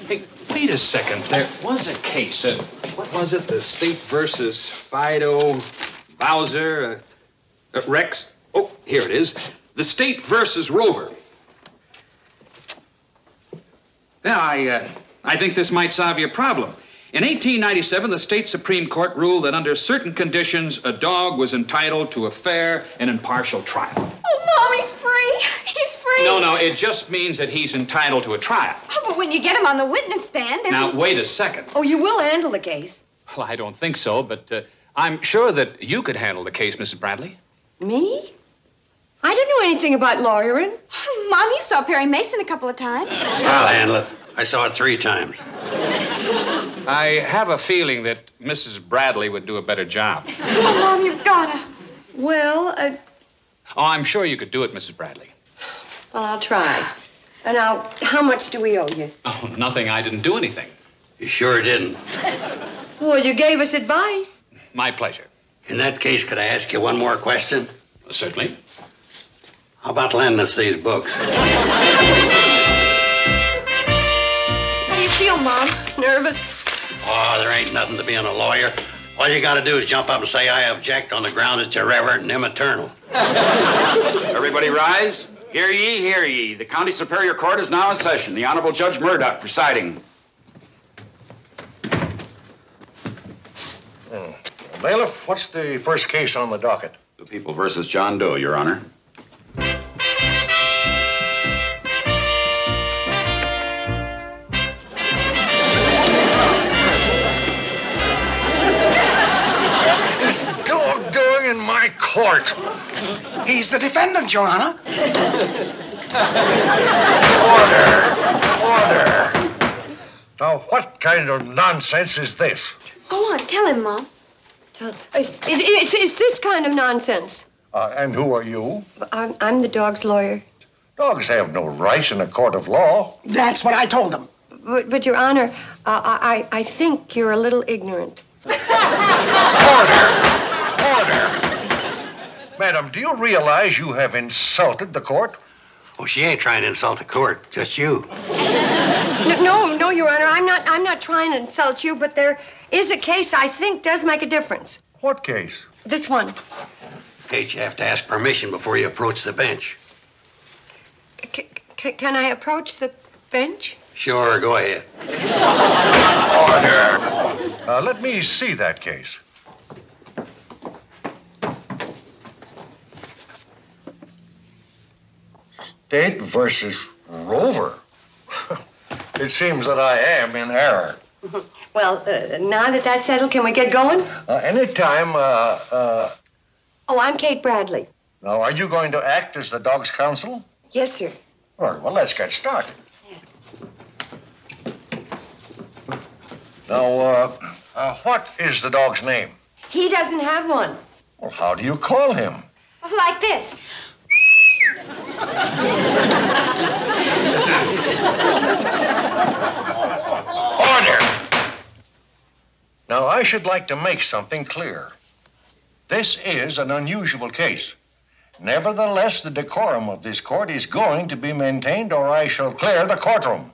Hey, wait a second. There was a case. What was it? The State versus Fido, Bowser, Rex? Oh, here it is. The State versus Rover. Yeah, I think this might solve your problem. In 1897, the state Supreme Court ruled that under certain conditions, a dog was entitled to a fair and impartial trial. Oh, Mom, he's free. He's free. No, it just means that he's entitled to a trial. Oh, but when you get him on the witness stand... Now, wait a second. Oh, you will handle the case. Well, I don't think so, but I'm sure that you could handle the case, Mrs. Bradley. Me? I don't know anything about lawyering. Oh, Mom, you saw Perry Mason a couple of times. I'll handle it. I saw it 3 times. I have a feeling that Mrs. Bradley would do a better job. Oh, Mom, you've got to. Well, Oh, I'm sure you could do it, Mrs. Bradley. well, I'll try. And now, how much do we owe you? Oh, nothing. I didn't do anything. You sure didn't. Well, you gave us advice. My pleasure. In that case, could I ask you one more question? Certainly. How about lending us these books? How do you feel, Mom? Nervous? Oh, there ain't nothing to being a lawyer. All you gotta do is jump up and say, I object, on the ground it's irreverent and immaternal. Everybody rise. Hear ye, hear ye. The County Superior Court is now in session. The Honorable Judge Murdoch presiding. Bailiff, what's the first case on the docket? The People versus John Doe, Your Honor. What's this dog doing in my court? He's the defendant, Your Honor. Order! Now, what kind of nonsense is this? Go on, tell him, Mom. It's this kind of nonsense. And who are you? I'm the dog's lawyer. Dogs have no rights in a court of law. That's what I told them. But Your Honor, I think you're a little ignorant. Order! Madam, do you realize you have insulted the court? Oh, she ain't trying to insult the court, just you. No, Your Honor, I'm not trying to insult you, but there is a case I think does make a difference. What case? This one. Kate, you have to ask permission before you approach the bench. Can I approach the bench? Sure, go ahead. Order! Let me see that case. State versus Rover? It seems that I am in error. Well, now that that's settled, can we get going? Anytime, Oh, I'm Kate Bradley. Now, are you going to act as the dog's counsel? Yes, sir. All right, well, let's get started. Now, what is the dog's name? He doesn't have one. Well, how do you call him? Like this. Order! Now, I should like to make something clear. This is an unusual case. Nevertheless, the decorum of this court is going to be maintained, or I shall clear the courtroom.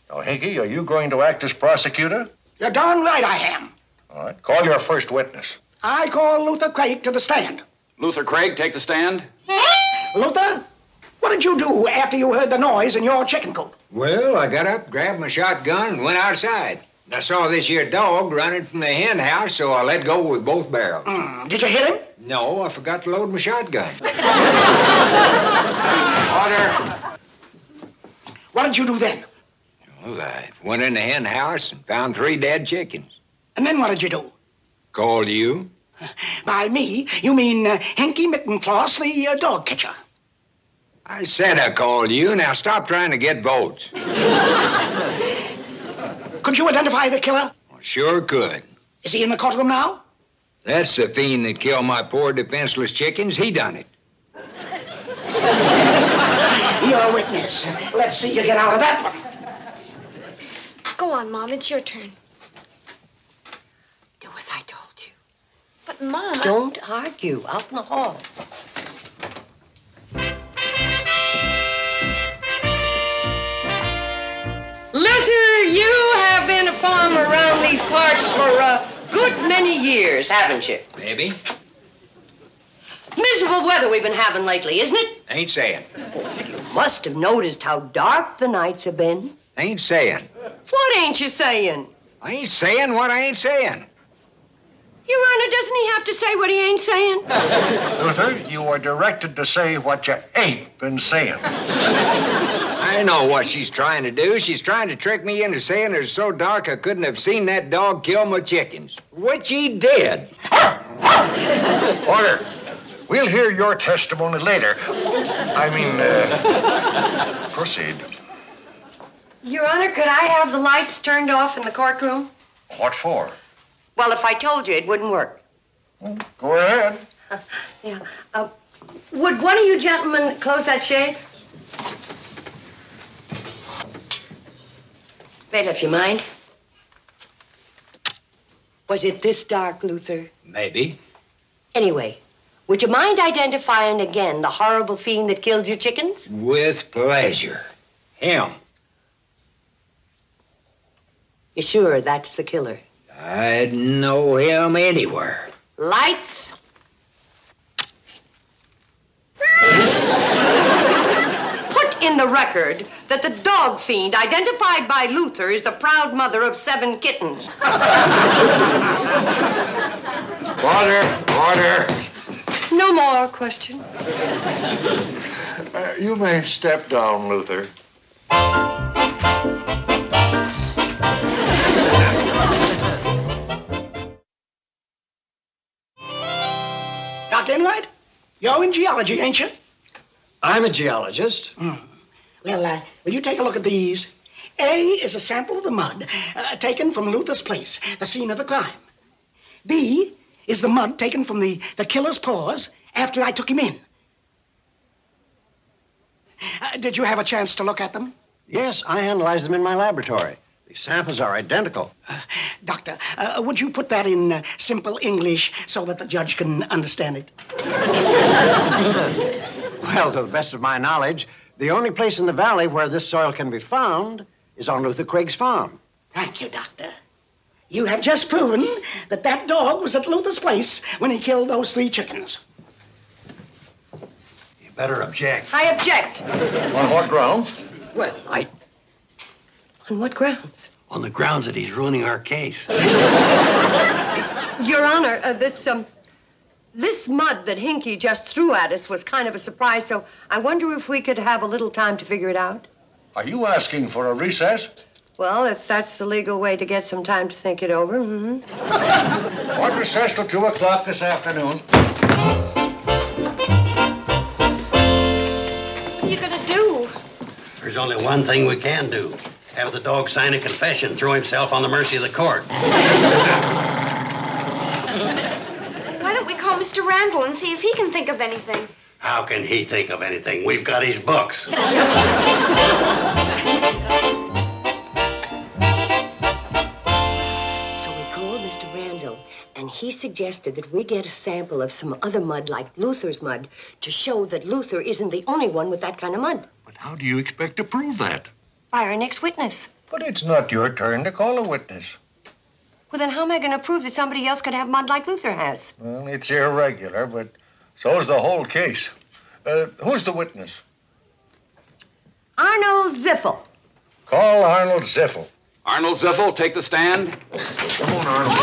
Now, Hickey, are you going to act as prosecutor? You're darn right I am. All right, call your first witness. I call Luther Craig to the stand. Luther Craig, take the stand. Luther, what did you do after you heard the noise in your chicken coop? Well, I got up, grabbed my shotgun, and went outside. And I saw this here dog running from the hen house, so I let go with both barrels. Did you hit him? No, I forgot to load my shotgun. Order. What did you do then? Well, I went in the hen house and found 3 dead chickens. And then what did you do? Called you. By me, you mean Henky Mittencloss, the dog catcher. I said I called you. Now stop trying to get votes. Could you identify the killer? Sure could. Is he in the courtroom now? That's the fiend that killed my poor defenseless chickens. He done it. You're a witness. Let's see you get out of that one. Go on, Mom. It's your turn. Do as I told you. But, Mom... Don't argue. Out in the hall. Luther, you have been a farmer around these parts for a good many years, haven't you? Maybe. Miserable weather we've been having lately, isn't it? Ain't saying. You must have noticed how dark the nights have been. Ain't saying. What ain't you saying? I ain't saying what I ain't saying. Your Honor, doesn't he have to say what he ain't saying? Luther, you are directed to say what you ain't been saying. I know what she's trying to do. She's trying to trick me into saying it was so dark I couldn't have seen that dog kill my chickens. Which he did. Order. We'll hear your testimony later. Proceed. Your Honor, could I have the lights turned off in the courtroom? What for? Well, if I told you, it wouldn't work. Go ahead. Yeah. Would one of you gentlemen close that shade? Wait, if you mind. Was it this dark, Luther? Maybe. Anyway, would you mind identifying again the horrible fiend that killed your chickens? With pleasure. Him. You sure that's the killer? I'd know him anywhere. Lights. Put in the record that the dog fiend identified by Luther is the proud mother of 7 kittens. Order. No more questions. You may step down, Luther. Dr. Enright, you're in geology, ain't you? I'm a geologist. Well, will you take a look at these? A is a sample of the mud taken from Luther's place, the scene of the crime. B is the mud taken from the killer's paws after I took him in. Did you have a chance to look at them? Yes, I analyzed them in my laboratory. The samples are identical. Doctor, would you put that in simple English so that the judge can understand it? Well, to the best of my knowledge, the only place in the valley where this soil can be found is on Luther Craig's farm. Thank you, Doctor. You have just proven that dog was at Luther's place when he killed those 3 chickens. You better object. I object. On what grounds? Well, On what grounds? On the grounds that he's ruining our case. Your Honor, this This mud that Hinky just threw at us was kind of a surprise, so I wonder if we could have a little time to figure it out. Are you asking for a recess? Well, if that's the legal way to get some time to think it over, What recess till 2 o'clock this afternoon? What are you going to do? There's only one thing we can do. Have the dog sign a confession, throw himself on the mercy of the court. Why don't we call Mr. Randall and see if he can think of anything? How can he think of anything? We've got his books. So we called Mr. Randall, and he suggested that we get a sample of some other mud like Luther's mud to show that Luther isn't the only one with that kind of mud. But how do you expect to prove that? By our next witness. But it's not your turn to call a witness. Well, then how am I going to prove that somebody else could have mud like Luther has? Well, it's irregular, but so's the whole case. Who's the witness? Arnold Ziffel. Call Arnold Ziffel. Arnold Ziffel, take the stand. Come on, Arnold.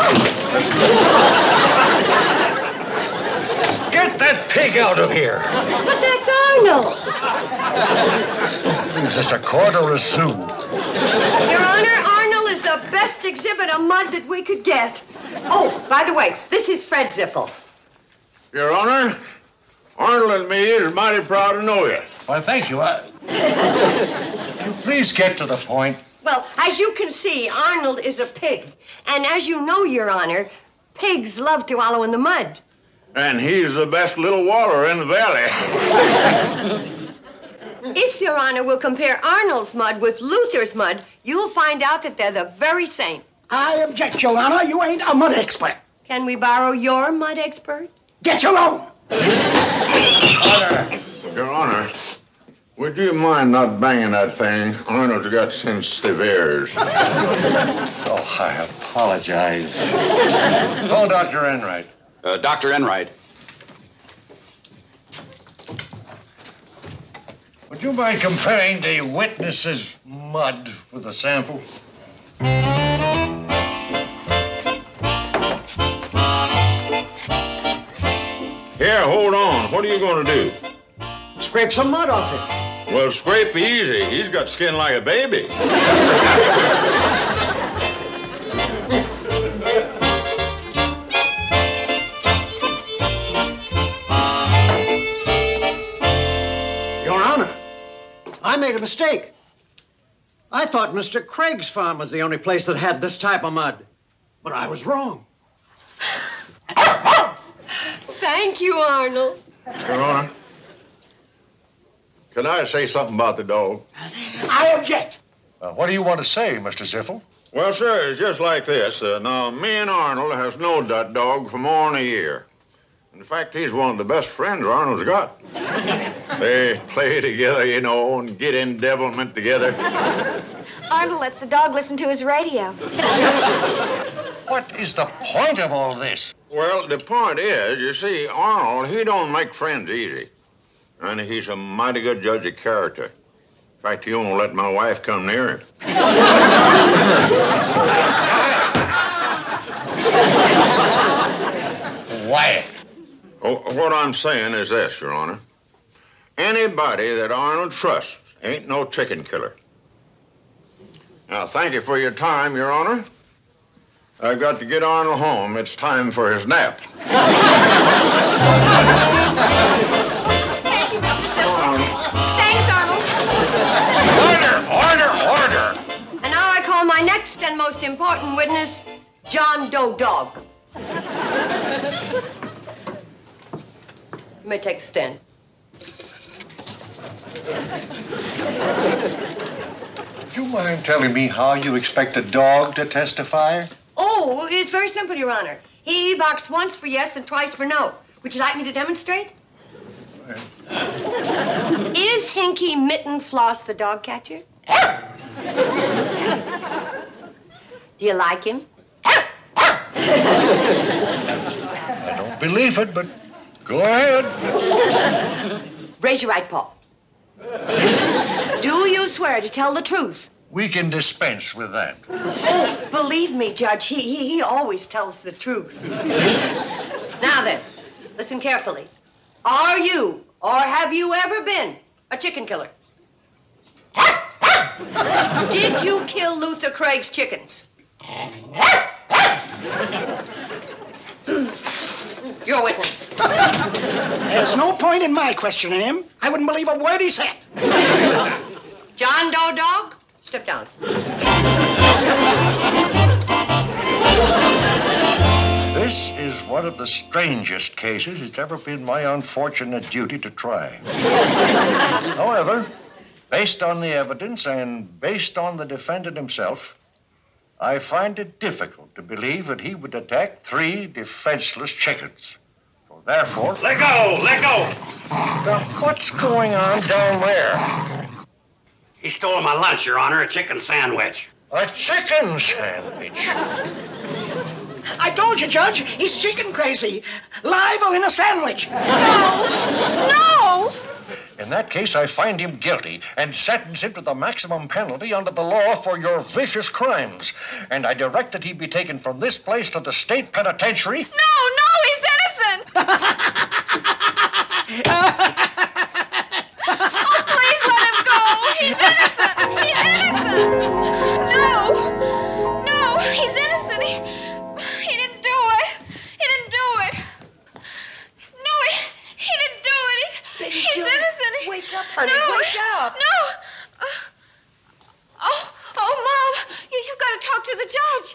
Get that pig out of here. But that's Arnold. Is this a court or a zoo? Your Honor, Arnold is the best exhibit of mud that we could get. Oh, by the way, this is Fred Ziffel. Your Honor, Arnold and me is mighty proud to know you. Well, thank you. Would you please get to the point? Well, as you can see, Arnold is a pig. And as you know, Your Honor, pigs love to wallow in the mud. And he's the best little waller in the valley. If Your Honor will compare Arnold's mud with Luther's mud, you'll find out that they're the very same. I object, Your Honor. You ain't a mud expert. Can we borrow your mud expert? Get your own. Your Honor, would you mind not banging that thing? Arnold's got sensitive ears. Oh, I apologize. Oh, Dr. Enright. Dr. Enright. Would you mind comparing the witness's mud with the sample? Here, hold on. What are you going to do? Scrape some mud off it. Well, scrape easy. He's got skin like a baby. Your Honor, I made a mistake. I thought Mr. Craig's farm was the only place that had this type of mud. But I was wrong. Thank you, Arnold. Your Honor, can I say something about the dog? I object. What do you want to say, Mr. Ziffel? Well, sir, it's just like this. Now, me and Arnold has known that dog for more than a year. In fact, he's one of the best friends Arnold's got. They play together, you know, and get in devilment together. Arnold lets the dog listen to his radio. What is the point of all this? Well, the point is, you see, Arnold, he don't make friends easy. And he's a mighty good judge of character. In fact, he won't let my wife come near him. Why? Oh, what I'm saying is this, Your Honor. Anybody that Arnold trusts ain't no chicken killer. Now, thank you for your time, Your Honor. I've got to get Arnold home. It's time for his nap. Thank you, Mr. Ziffel. Thanks, Arnold. Order! And now I call my next and most important witness, John Doe Dog. You may take the stand. Do you mind telling me how you expect a dog to testify? Oh, it's very simple, Your Honor. He barks once for yes and twice for no. Would you like me to demonstrate? Is Hinky Mitten Floss the dog catcher? Do you like him? I don't believe it, but go ahead. Raise your right paw. Do you swear to tell the truth? We can dispense with that. Oh, believe me, Judge, he always tells the truth. Now then, Listen carefully. Are you, or have you ever been, a chicken killer? Did you kill Luther Craig's chickens? Your witness. There's no point in my questioning him. I wouldn't believe a word he said. John Doe Dog, step down. This is one of the strangest cases it's ever been my unfortunate duty to try. However, based on the evidence and based on the defendant himself, I find it difficult to believe that he would attack 3 defenseless chickens. So therefore... Let go! Let go! Now, what's going on down there? He stole my lunch, Your Honor, a chicken sandwich. A chicken sandwich? I told you, Judge, he's chicken crazy. Live or in a sandwich. No! In that case, I find him guilty and sentence him to the maximum penalty under the law for your vicious crimes. And I direct that he be taken from this place to the state penitentiary. No, he's innocent! Oh, please let him go! He's innocent! He's innocent! No, he's innocent. He didn't do it. He didn't do it. No, he didn't do it. He's innocent. Wake up, honey. No, Wake up. No. Oh, Mom, you've got to talk to the judge.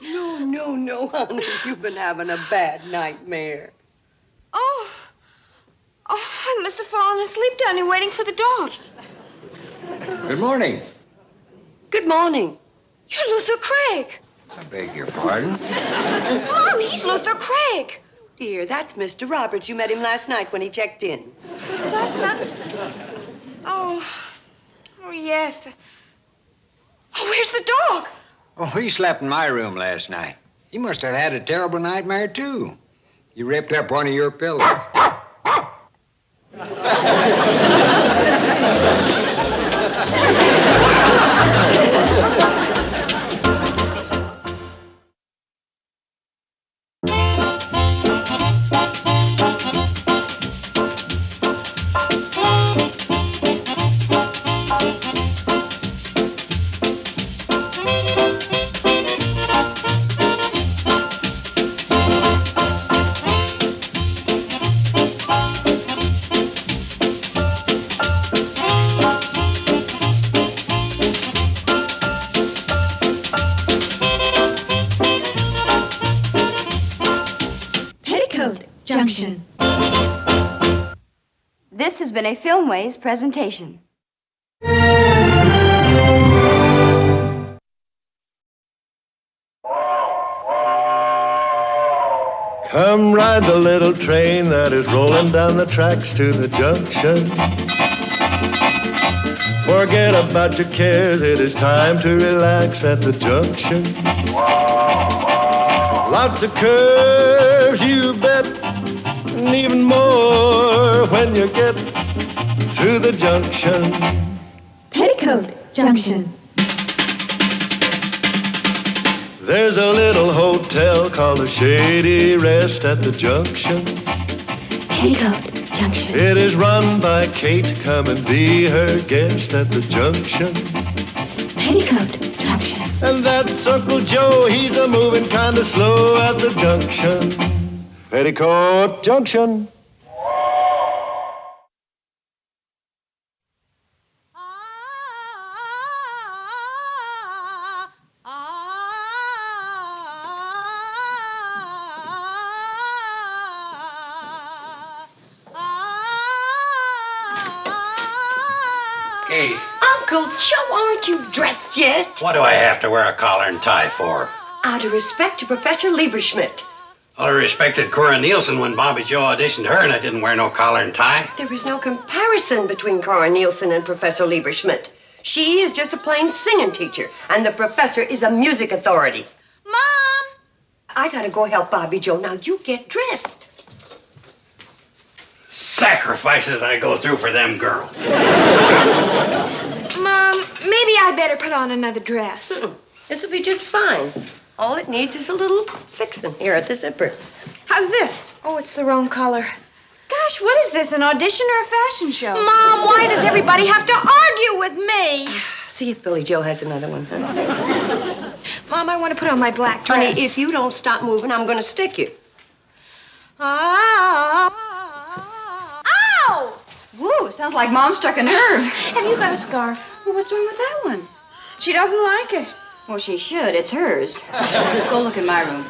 No, honey. You've been having a bad nightmare. Oh, I must have fallen asleep down here waiting for the dogs. Good morning. Good morning. You're Luther Craig. I beg your pardon. Mom, he's Luther Craig. Dear, that's Mr. Roberts. You met him last night when he checked in. That's not... Oh, yes. Oh, where's the dog? Oh, he slept in my room last night. He must have had a terrible nightmare, too. He ripped up one of your pillows. Peoticoat Junction. This has been a Filmways presentation. Come ride the little train that is rolling down the tracks to the junction. Forget about your cares, it is time to relax at the junction. Lots of curves, you bet, and even more when you get to the junction. Peoticoat Junction. There's a little hotel called the Shady Rest at the junction. Peoticoat Junction. It is run by Kate. Come and be her guest at the junction. Peoticoat Junction. And that's Uncle Joe. He's a moving kind of slow at the junction. Peoticoat Junction. Kate, Uncle Joe, aren't you dressed yet? what do I have to wear a collar and tie for? Out of respect to Professor Lieberschmidt. Well, I respected Cora Nielsen when Bobby Joe auditioned her, and I didn't wear no collar and tie. There is no comparison between Cora Nielsen and Professor Lieberschmidt. She is just a plain singing teacher, and the professor is a music authority. Mom! I gotta go help Bobby Joe. Now, you get dressed. Sacrifices I go through for them girls. Mom, maybe I better put on another dress. This'll be just fine. All it needs is a little fixing here at the zipper. How's this? Oh, it's the wrong color. Gosh, what is this, an audition or a fashion show? Mom, why does everybody have to argue with me? See if Billy Joe has another one. Huh? Mom, I want to put on my black dress. Honey, if you don't stop moving, I'm going to stick you. Ow! Woo, sounds like Mom struck a nerve. Have you got a scarf? Well, what's wrong with that one? She doesn't like it. Well, she should. It's hers. Go look in my room.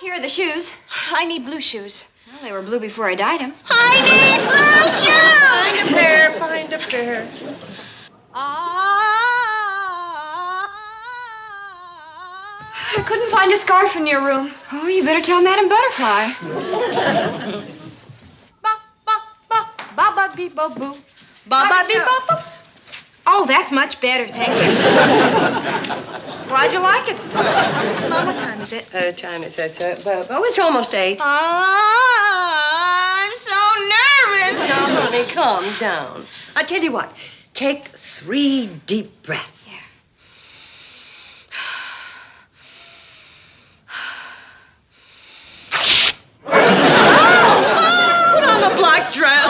Here are the shoes. I need blue shoes. Well, they were blue before I dyed them. I need blue shoes! Find a pair. I couldn't find a scarf in your room. Oh, you better tell Madam Butterfly. Ba-ba-bee-bo-boo. Ba-ba-bee-bo-boo. Oh, that's much better, thank you. Glad you like it. Mom, what time is it? Time is it? It's almost 8. I'm so nervous. Now, honey, calm down. I tell you what. Take 3 deep breaths. Put on the black dress.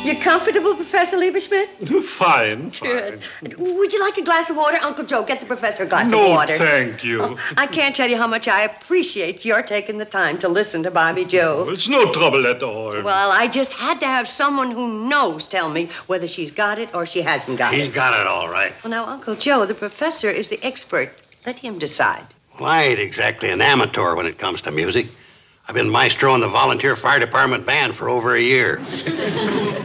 You comfortable, Professor Lieberschmidt? Fine. Good. Would you like a glass of water? Uncle Joe, get the professor a glass No, of water. thank you. Oh, I can't tell you how much I appreciate your taking the time to listen to Bobby Joe. It's no trouble at all. Well, I just had to have someone who knows tell me whether she's got it or she hasn't got He's it. got it all right. Well, now, Uncle Joe, the professor is the expert. Let him decide. Well, I ain't exactly an amateur when it comes to music. I've been maestro in the volunteer fire department band for over a year.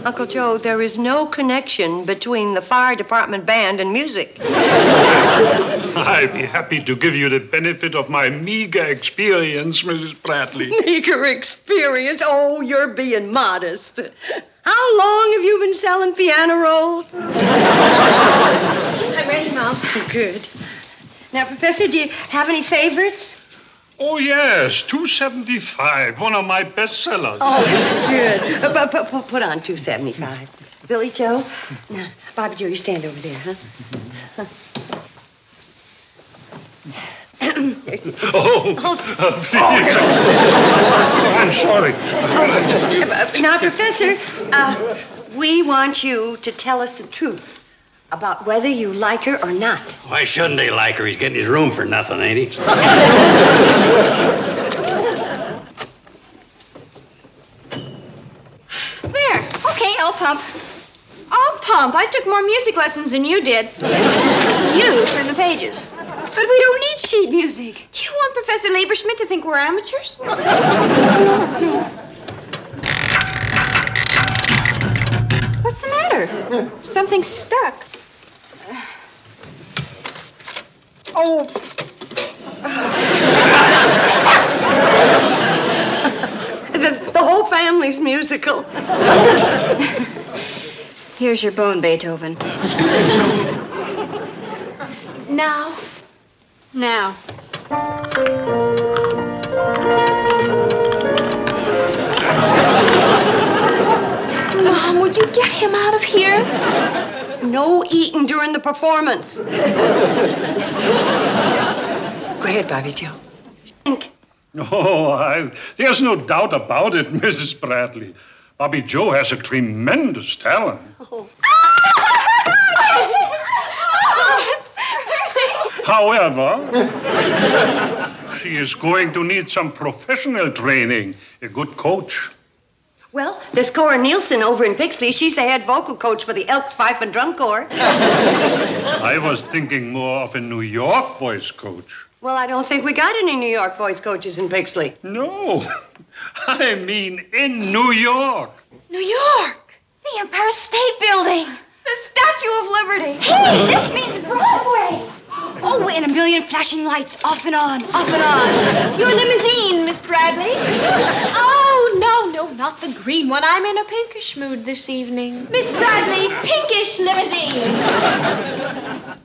Uncle Joe, there is no connection between the fire department band and music. I'd be happy to give you the benefit of my meager experience, Mrs. Bradley. Meager experience? Oh, you're being modest. How long have you been selling piano rolls? I'm ready, Mom. Good. Now, Professor, do you have any favorites? Oh, yes, 275, one of my bestsellers. Oh, good. Put on 275. Billy Joe? Now, Bobby Joe, you stand over there, huh? Please. I'm sorry. Now, Professor, we want you to tell us the truth about whether you like her or not. Why shouldn't he like her? He's getting his room for nothing, ain't he? There. Okay, I'll pump. I'll pump. I took more music lessons than you did. You turn the pages. But we don't need sheet music. Do you want Professor Lieberschmidt to think we're amateurs? What's the matter? Something's stuck. Oh. The whole family's musical. Here's your bone, Beethoven. Now. Mom, would you get him out of here? No eating during the performance. Go ahead, Bobby Joe. Oh, there's no doubt about it, Mrs. Bradley. Bobby Joe has a tremendous talent. Oh. However, she is going to need some professional training, a good coach. Well, there's Cora Nielsen over in Pixley. She's the head vocal coach for the Elks Fife and Drum Corps. I was thinking more of a New York voice coach. Well, I don't think we got any New York voice coaches in Pixley. No, I mean in New York. New York! The Empire State Building! The Statue of Liberty! Hey, this means Broadway! Oh, and a million flashing lights, off and on, off and on. Your limousine, Miss Bradley. Oh, no, not the green one. I'm in a pinkish mood this evening. Miss Bradley's pinkish limousine.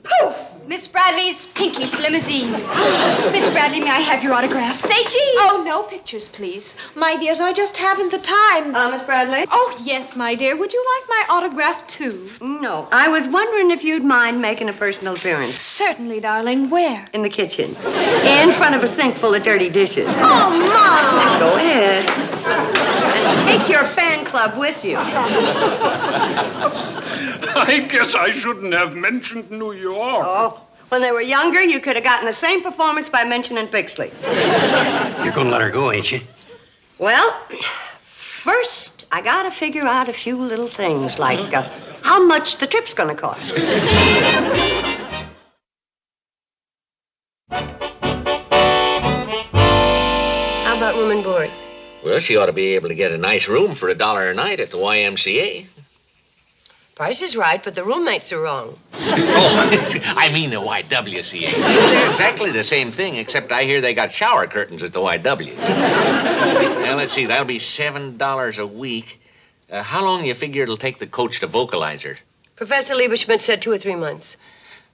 Poof! Miss Bradley's pinkish limousine. Miss Bradley, may I have your autograph? Say cheese. Oh, no pictures, please. My dears, I just haven't the time. Miss Bradley? Oh, yes, my dear. Would you like my autograph, too? No. I was wondering if you'd mind making a personal appearance. Certainly, darling. Where? In the kitchen. In front of a sink full of dirty dishes. Oh, Mom! Go ahead. And take your fan club with you. I guess I shouldn't have mentioned New York. Oh, when they were younger, you could have gotten the same performance by mentioning Pixley. You're gonna let her go, ain't you? Well, first, I gotta figure out a few little things, like how much the trip's gonna cost. How about room and board? Well, she ought to be able to get a nice room for $1 a night at the YMCA. Price is right, but the roommates are wrong. Oh, I mean the YWCA. They're exactly the same thing, except I hear they got shower curtains at the YW. Now, let's see, that'll be $7 a week. How long do you figure it'll take the coach to vocalize her? Professor Lieberschmidt said 2 or 3 months.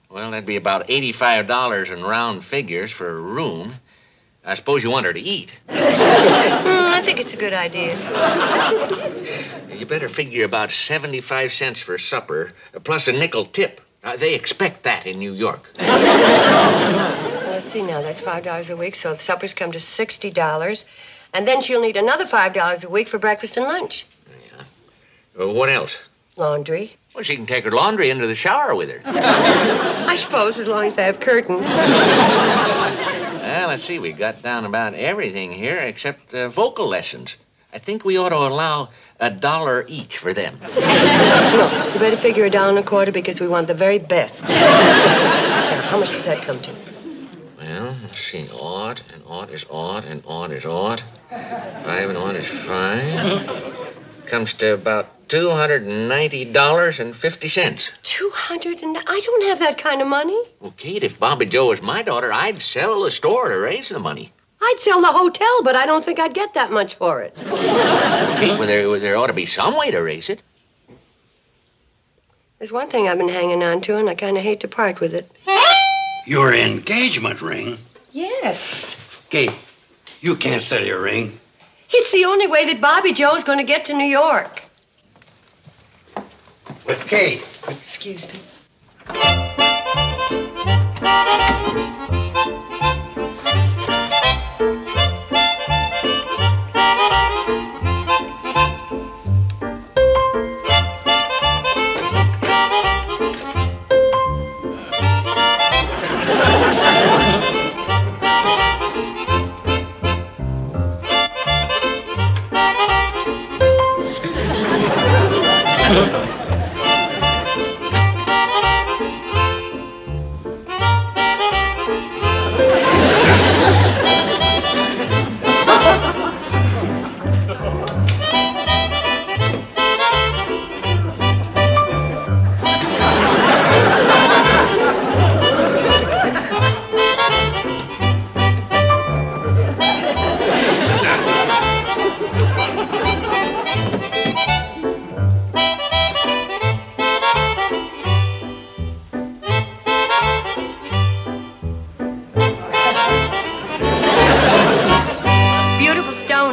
Well, that'd be about $85 in round figures for a room. I suppose you want her to eat. I think it's a good idea. You better figure about 75 cents for supper, plus a nickel tip. They expect that in New York. Well, let's see now. That's $5 a week, so the suppers come to $60. And then she'll need another $5 a week for breakfast and lunch. Yeah. Well, what else? Laundry. Well, she can take her laundry into the shower with her. I suppose, as long as they have curtains. Well, let's see. We got down about everything here except vocal lessons. I think we ought to allow $1 each for them. No, you better figure $1.25 because we want the very best. Now, how much does that come to? Well, let's see. Odd, and odd is odd, and odd is odd. 5 and odd is 5. Comes to about $290.50. 200 and I don't have that kind of money. Well, Kate, if Bobby Joe was my daughter, I'd sell the store to raise the money. I'd sell the hotel, but I don't think I'd get that much for it. Kate, well, there ought to be some way to raise it. There's one thing I've been hanging on to, and I kind of hate to part with it. Your engagement ring? Yes. Kate, you can't sell your ring. It's the only way that Bobby Joe's going to get to New York. But, Kate. Excuse me.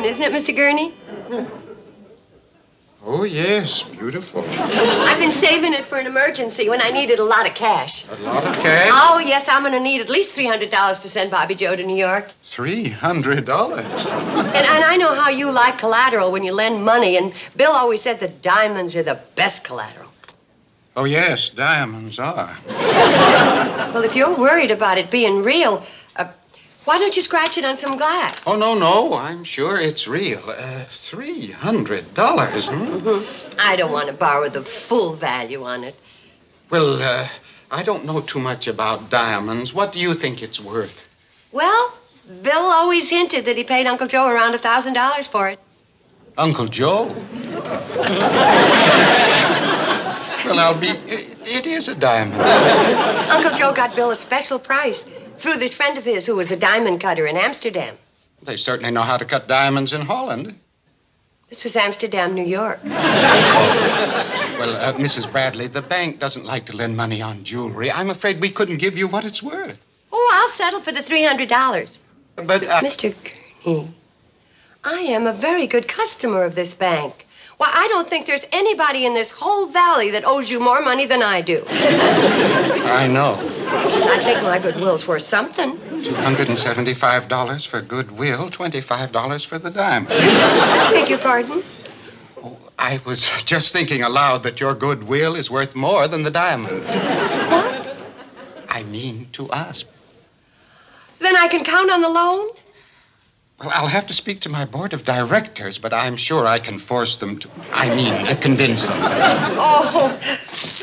Isn't it, Mr. Gurney? Oh, yes, beautiful. I've been saving it for an emergency when I needed a lot of cash. A lot of cash? Oh, yes, I'm going to need at least $300 to send Bobby Joe to New York. $300? And I know how you like collateral when you lend money, and Bill always said that diamonds are the best collateral. Oh, yes, diamonds are. Well, if you're worried about it being real, why don't you scratch it on some glass? Oh, no, I'm sure it's real. $300, Mm-hmm. I don't want to borrow the full value on it. Well, I don't know too much about diamonds. What do you think it's worth? Well, Bill always hinted that he paid Uncle Joe around $1,000 for it. Uncle Joe? Well, it is a diamond. Uncle Joe got Bill a special price through this friend of his who was a diamond cutter in Amsterdam. They certainly know how to cut diamonds in Holland. This was Amsterdam, New York. Well, Mrs. Bradley, the bank doesn't like to lend money on jewelry. I'm afraid we couldn't give you what it's worth. Oh, I'll settle for the $300. But, Mr. Gurney, I am a very good customer of this bank. Why, I don't think there's anybody in this whole valley that owes you more money than I do. I know. I think my goodwill's worth something. $275 for goodwill, $25 for the diamond. I beg your pardon? I was just thinking aloud that your goodwill is worth more than the diamond. What? I mean, to us. Then I can count on the loan? Well, I'll have to speak to my board of directors, but I'm sure I can force them to... convince them. Oh,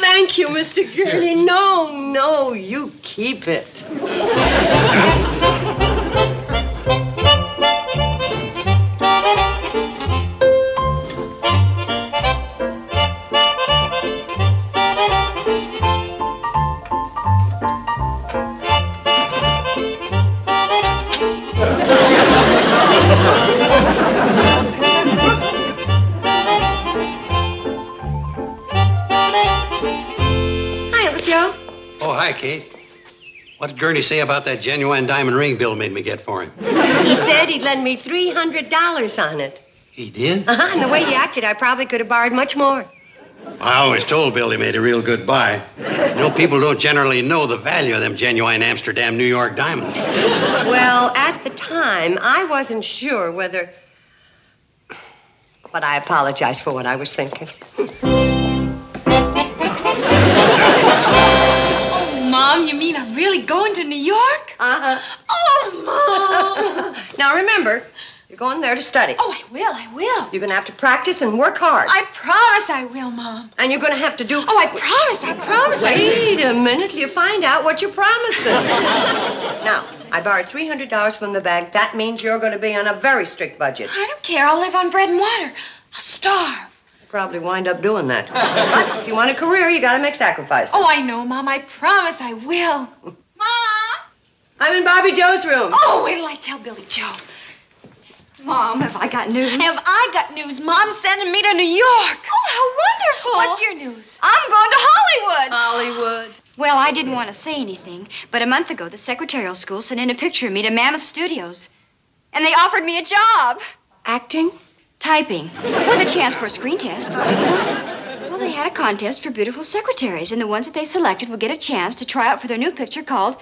thank you, Mr. Gurney. No, you keep it. Hi, Kate. What did Gurney say about that genuine diamond ring Bill made me get for him? He said he'd lend me $300 on it. He did? And the way he acted, I probably could have borrowed much more. I always told Bill he made a real good buy. You know, people don't generally know the value of them genuine Amsterdam, New York diamonds. Well, at the time, I wasn't sure whether... But I apologize for what I was thinking. Mom, you mean I'm really going to New York? Uh-huh. Oh, Mom. Now, remember, you're going there to study. Oh, I will. You're going to have to practice and work hard. I promise I will, Mom. And you're going to have to do... Oh, I promise. Wait a minute till you find out what you're promising. Now, I borrowed $300 from the bank. That means you're going to be on a very strict budget. I don't care. I'll live on bread and water. I'll starve. Probably wind up doing that. But if you want a career, you got to make sacrifices. Oh, I know, Mom. I promise I will. Mom! I'm in Bobby Joe's room. Oh, wait till I tell Billy Joe. Mom, have I got news? Have I got news? Mom's sending me to New York. Oh, how wonderful. What's your news? I'm going to Hollywood. Hollywood. Well, I didn't want to say anything, but a month ago, the secretarial school sent in a picture of me to Mammoth Studios. And they offered me a job. Acting? Typing. With a chance for a screen test. Well, they had a contest for beautiful secretaries, and the ones that they selected would get a chance to try out for their new picture called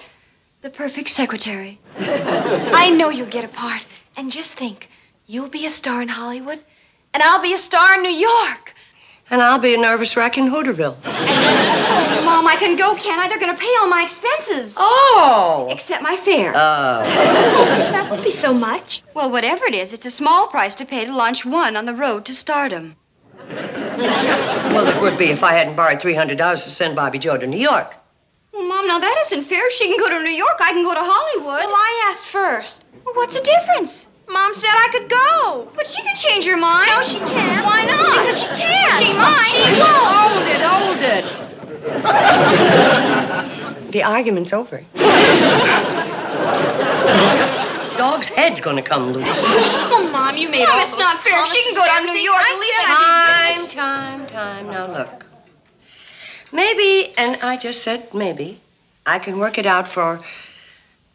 The Perfect Secretary. I know you'll get a part. And just think, you'll be a star in Hollywood, and I'll be a star in New York. And I'll be a nervous wreck in Hooterville. Oh, Mom, I can go, can't I? They're going to pay all my expenses. Oh! Except my fare. Oh. That won't be so much. Well, whatever it is, it's a small price to pay to launch one on the road to stardom. Well, it would be if I hadn't borrowed $300 to send Bobby Joe to New York. Well, Mom, now that isn't fair. She can go to New York. I can go to Hollywood. Well, I asked first. Well, what's the difference? Mom said I could go. But she can change her mind. No, she can't. Why not? Because she can't. She might. She won't. Hold it. The argument's over. Dog's head's gonna come loose. Oh, Mom, you made all it's not fair. She can go to New York. At least Time. Now, look. Maybe, and I just said maybe, I can work it out for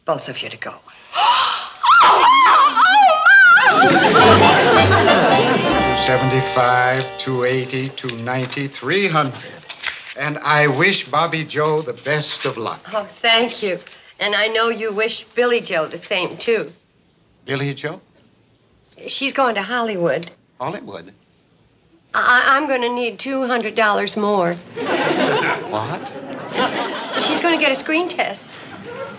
both of you to go. $75, $280, $290, $300. And I wish Bobby Joe the best of luck. Oh, thank you. And I know you wish Billy Joe the same, too. Billy Joe? She's going to Hollywood. Hollywood? I'm going to need $200 more. What? She's going to get a screen test.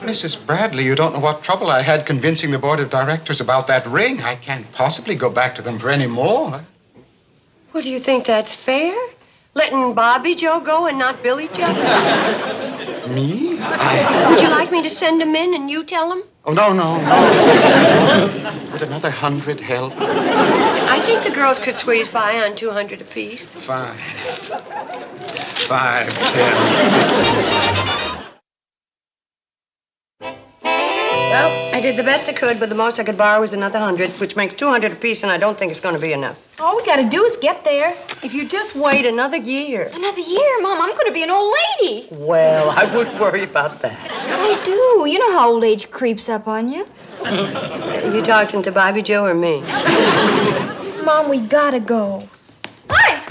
Mrs. Bradley, you don't know what trouble I had convincing the board of directors about that ring. I can't possibly go back to them for any more. Well, do you think that's fair? Letting Bobby Joe go and not Billy Joe? Me? Would you like me to send him in and you tell him? Oh, no. Would another 100 help? I think the girls could squeeze by on 200 apiece. Fine. 5, 10. Well, I I did the best I could, but the most I could borrow is another 100, which makes 200 apiece, and I don't think it's going to be enough. All we gotta do is get there. If you just wait another year. Another year, Mom. I'm going to be an old lady. Well, I wouldn't worry about that. I do. You know how old age creeps up on you. You talking to Bobby Joe or me? Mom, we gotta go. Hi.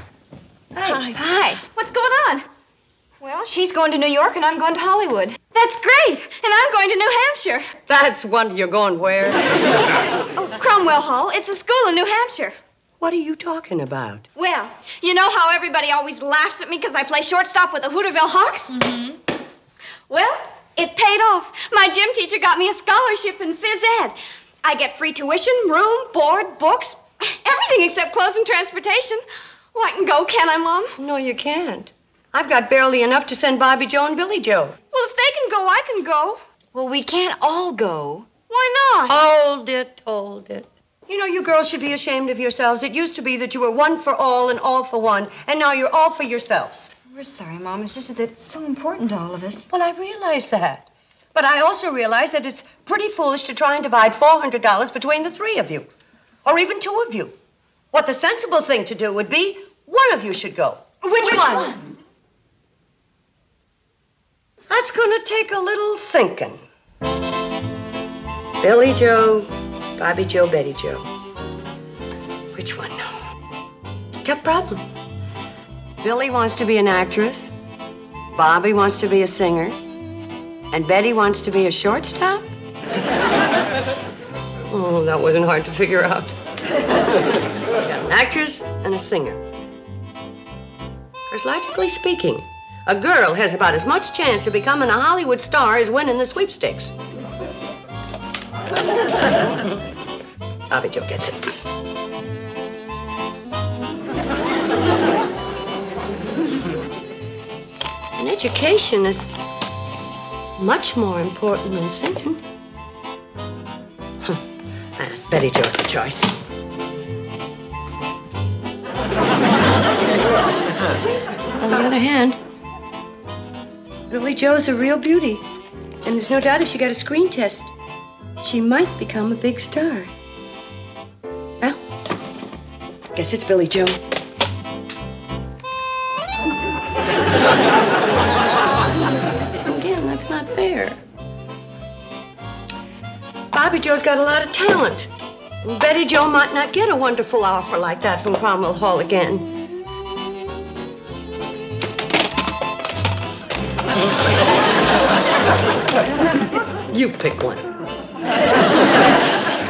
Hi. Hi. What's going on? Well, she's going to New York and I'm going to Hollywood. That's great. And I'm going to New Hampshire. That's wonderful. You're going where? Oh, Cromwell Hall. It's a school in New Hampshire. What are you talking about? Well, you know how everybody always laughs at me because I play shortstop with the Hooterville Hawks? Mm-hmm. Well, it paid off. My gym teacher got me a scholarship in phys ed. I get free tuition, room, board, books, everything except clothes and transportation. Well, I can go, can't I, Mom? No, you can't. I've got barely enough to send Bobby Joe and Billy Joe. Well, if they can go, I can go. Well, we can't all go. Why not? Hold it. You know, you girls should be ashamed of yourselves. It used to be that you were one for all and all for one, and now you're all for yourselves. We're sorry, Mom. It's just that it's so important to all of us. Well, I realize that. But I also realize that it's pretty foolish to try and divide $400 between the three of you, or even two of you. What the sensible thing to do would be one of you should go. Which one? That's going to take a little thinking. Billy Joe, Bobby Joe, Betty Joe. Which one? Tough problem. Billy wants to be an actress. Bobby wants to be a singer. And Betty wants to be a shortstop? Oh, that wasn't hard to figure out. Got an actress and a singer. Because logically speaking, a girl has about as much chance of becoming a Hollywood star as winning the sweepstakes. Bobby Joe gets it. An education is much more important than singing. Betty Joe's the choice. On the other hand, Billy Joe's a real beauty. And there's no doubt if she got a screen test, she might become a big star. Well, guess it's Billy Joe. Again, that's not fair. Bobby Joe's got a lot of talent. And Betty Joe might not get a wonderful offer like that from Cromwell Hall again. You pick one.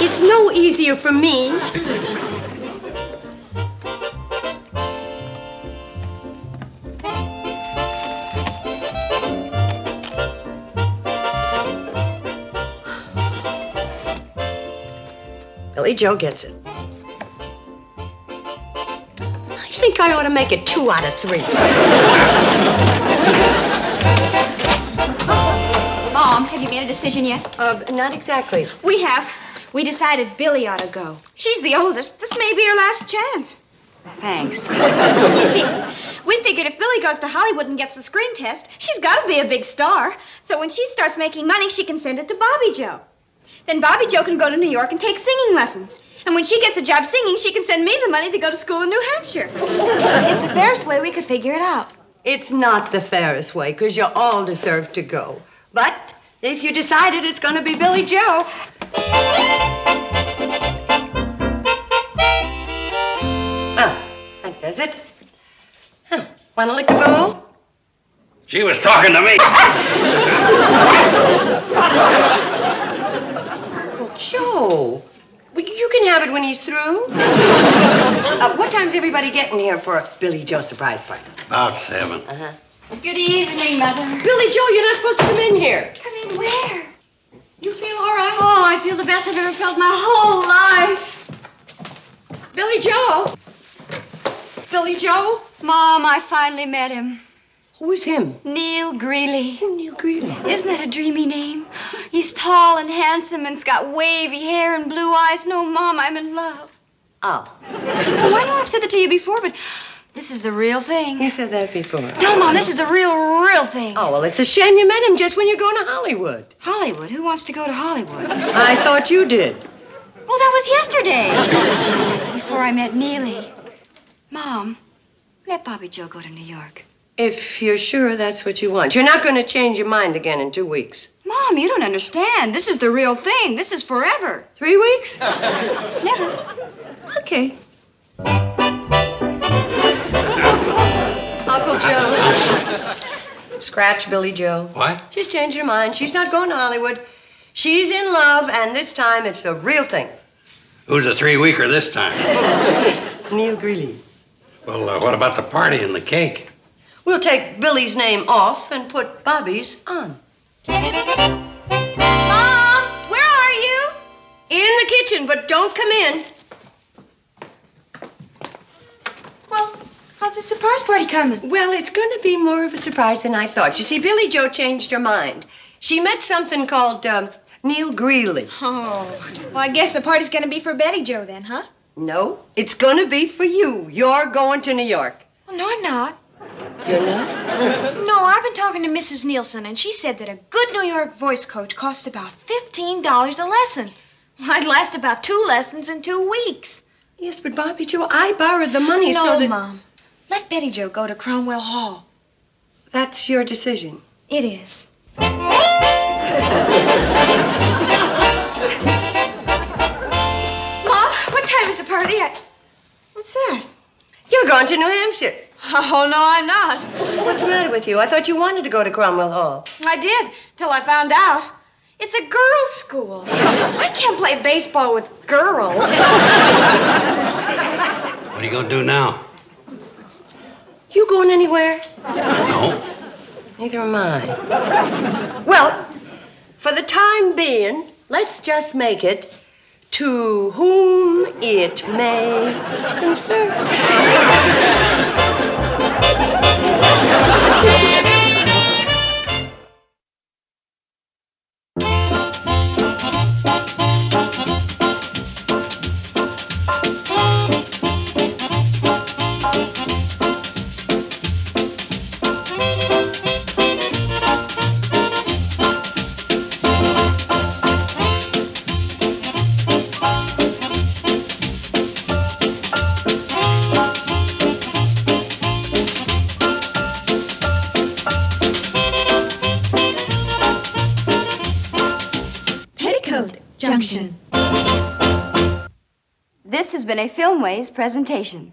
It's no easier for me. Billy Joe gets it. I think I ought to make it 2 out of 3. Mom, have you made a decision yet? Not exactly. We have. We decided Billy ought to go. She's the oldest. This may be her last chance. Thanks. You see, we figured if Billy goes to Hollywood and gets the screen test, she's got to be a big star. So when she starts making money, she can send it to Bobby Joe. Then Bobby Joe can go to New York and take singing lessons. And when she gets a job singing, she can send me the money to go to school in New Hampshire. It's the fairest way we could figure it out. It's not the fairest way, because you all deserve to go. But if you decided it's going to be Billy Joe... Oh, that does it. Huh. Want to lick the bowl? She was talking to me. Uncle Joe, you can have it when he's through. What time's everybody getting here for a Billy Joe surprise party? About 7. Uh-huh. Good evening, Mother. Billy Joe, you're not supposed to come in here. Come in where? You feel all right? Oh, I feel the best I've ever felt my whole life. Billy Joe? Billy Joe? Mom, I finally met him. Who is him? Neil Greeley. Oh, Neil Greeley. Isn't that a dreamy name? He's tall and handsome and's got wavy hair and blue eyes. No, Mom, I'm in love. Oh. Oh, I know I've said that to you before, but This is the real thing. You said that before. No, Mom, this is the real thing. Oh, well, it's a shame you met him just when you're going to Hollywood. Hollywood? Who wants to go to Hollywood? I thought you did. Well, that was yesterday. Before I met Neely. Mom, let Bobby Joe go to New York. If you're sure that's what you want. You're not going to change your mind again in 2 weeks. Mom, you don't understand. This is the real thing. This is forever. 3 weeks? Never. Okay. Uncle Joe. Scratch Billy Joe. What? She's changed her mind. She's not going to Hollywood. She's in love, and this time it's the real thing. Who's a 3-weeker this time? Neil Greeley. Well, what about the party and the cake? We'll take Billy's name off and put Bobby's on. Mom, where are you? In the kitchen, but don't come in. Well, how's the surprise party coming? Well, it's going to be more of a surprise than I thought. You see, Billy Joe changed her mind. She met something called Neil Greeley. Oh, well, I guess the party's going to be for Betty Joe then, huh? No, it's going to be for you. You're going to New York. Well, no, I'm not. You're not? No, I've been talking to Mrs. Nielsen, and she said that a good New York voice coach costs about $15 a lesson. Well, I'd last about 2 lessons in 2 weeks. Yes, but Bobby Joe, I borrowed the money no, so that... Mom. Let Betty Joe go to Cromwell Hall. That's your decision. It is. Mom, what time is the party? What's that? You're going to New Hampshire. Oh, no, I'm not. What's the matter with you? I thought you wanted to go to Cromwell Hall. I did, till I found out. It's a girls' school. I can't play baseball with girls. What are you going to do now? You going anywhere? No. Neither am I. Well, for the time being, let's just make it to whom it may concern. Peoticoat Junction. This has been a Filmways presentation.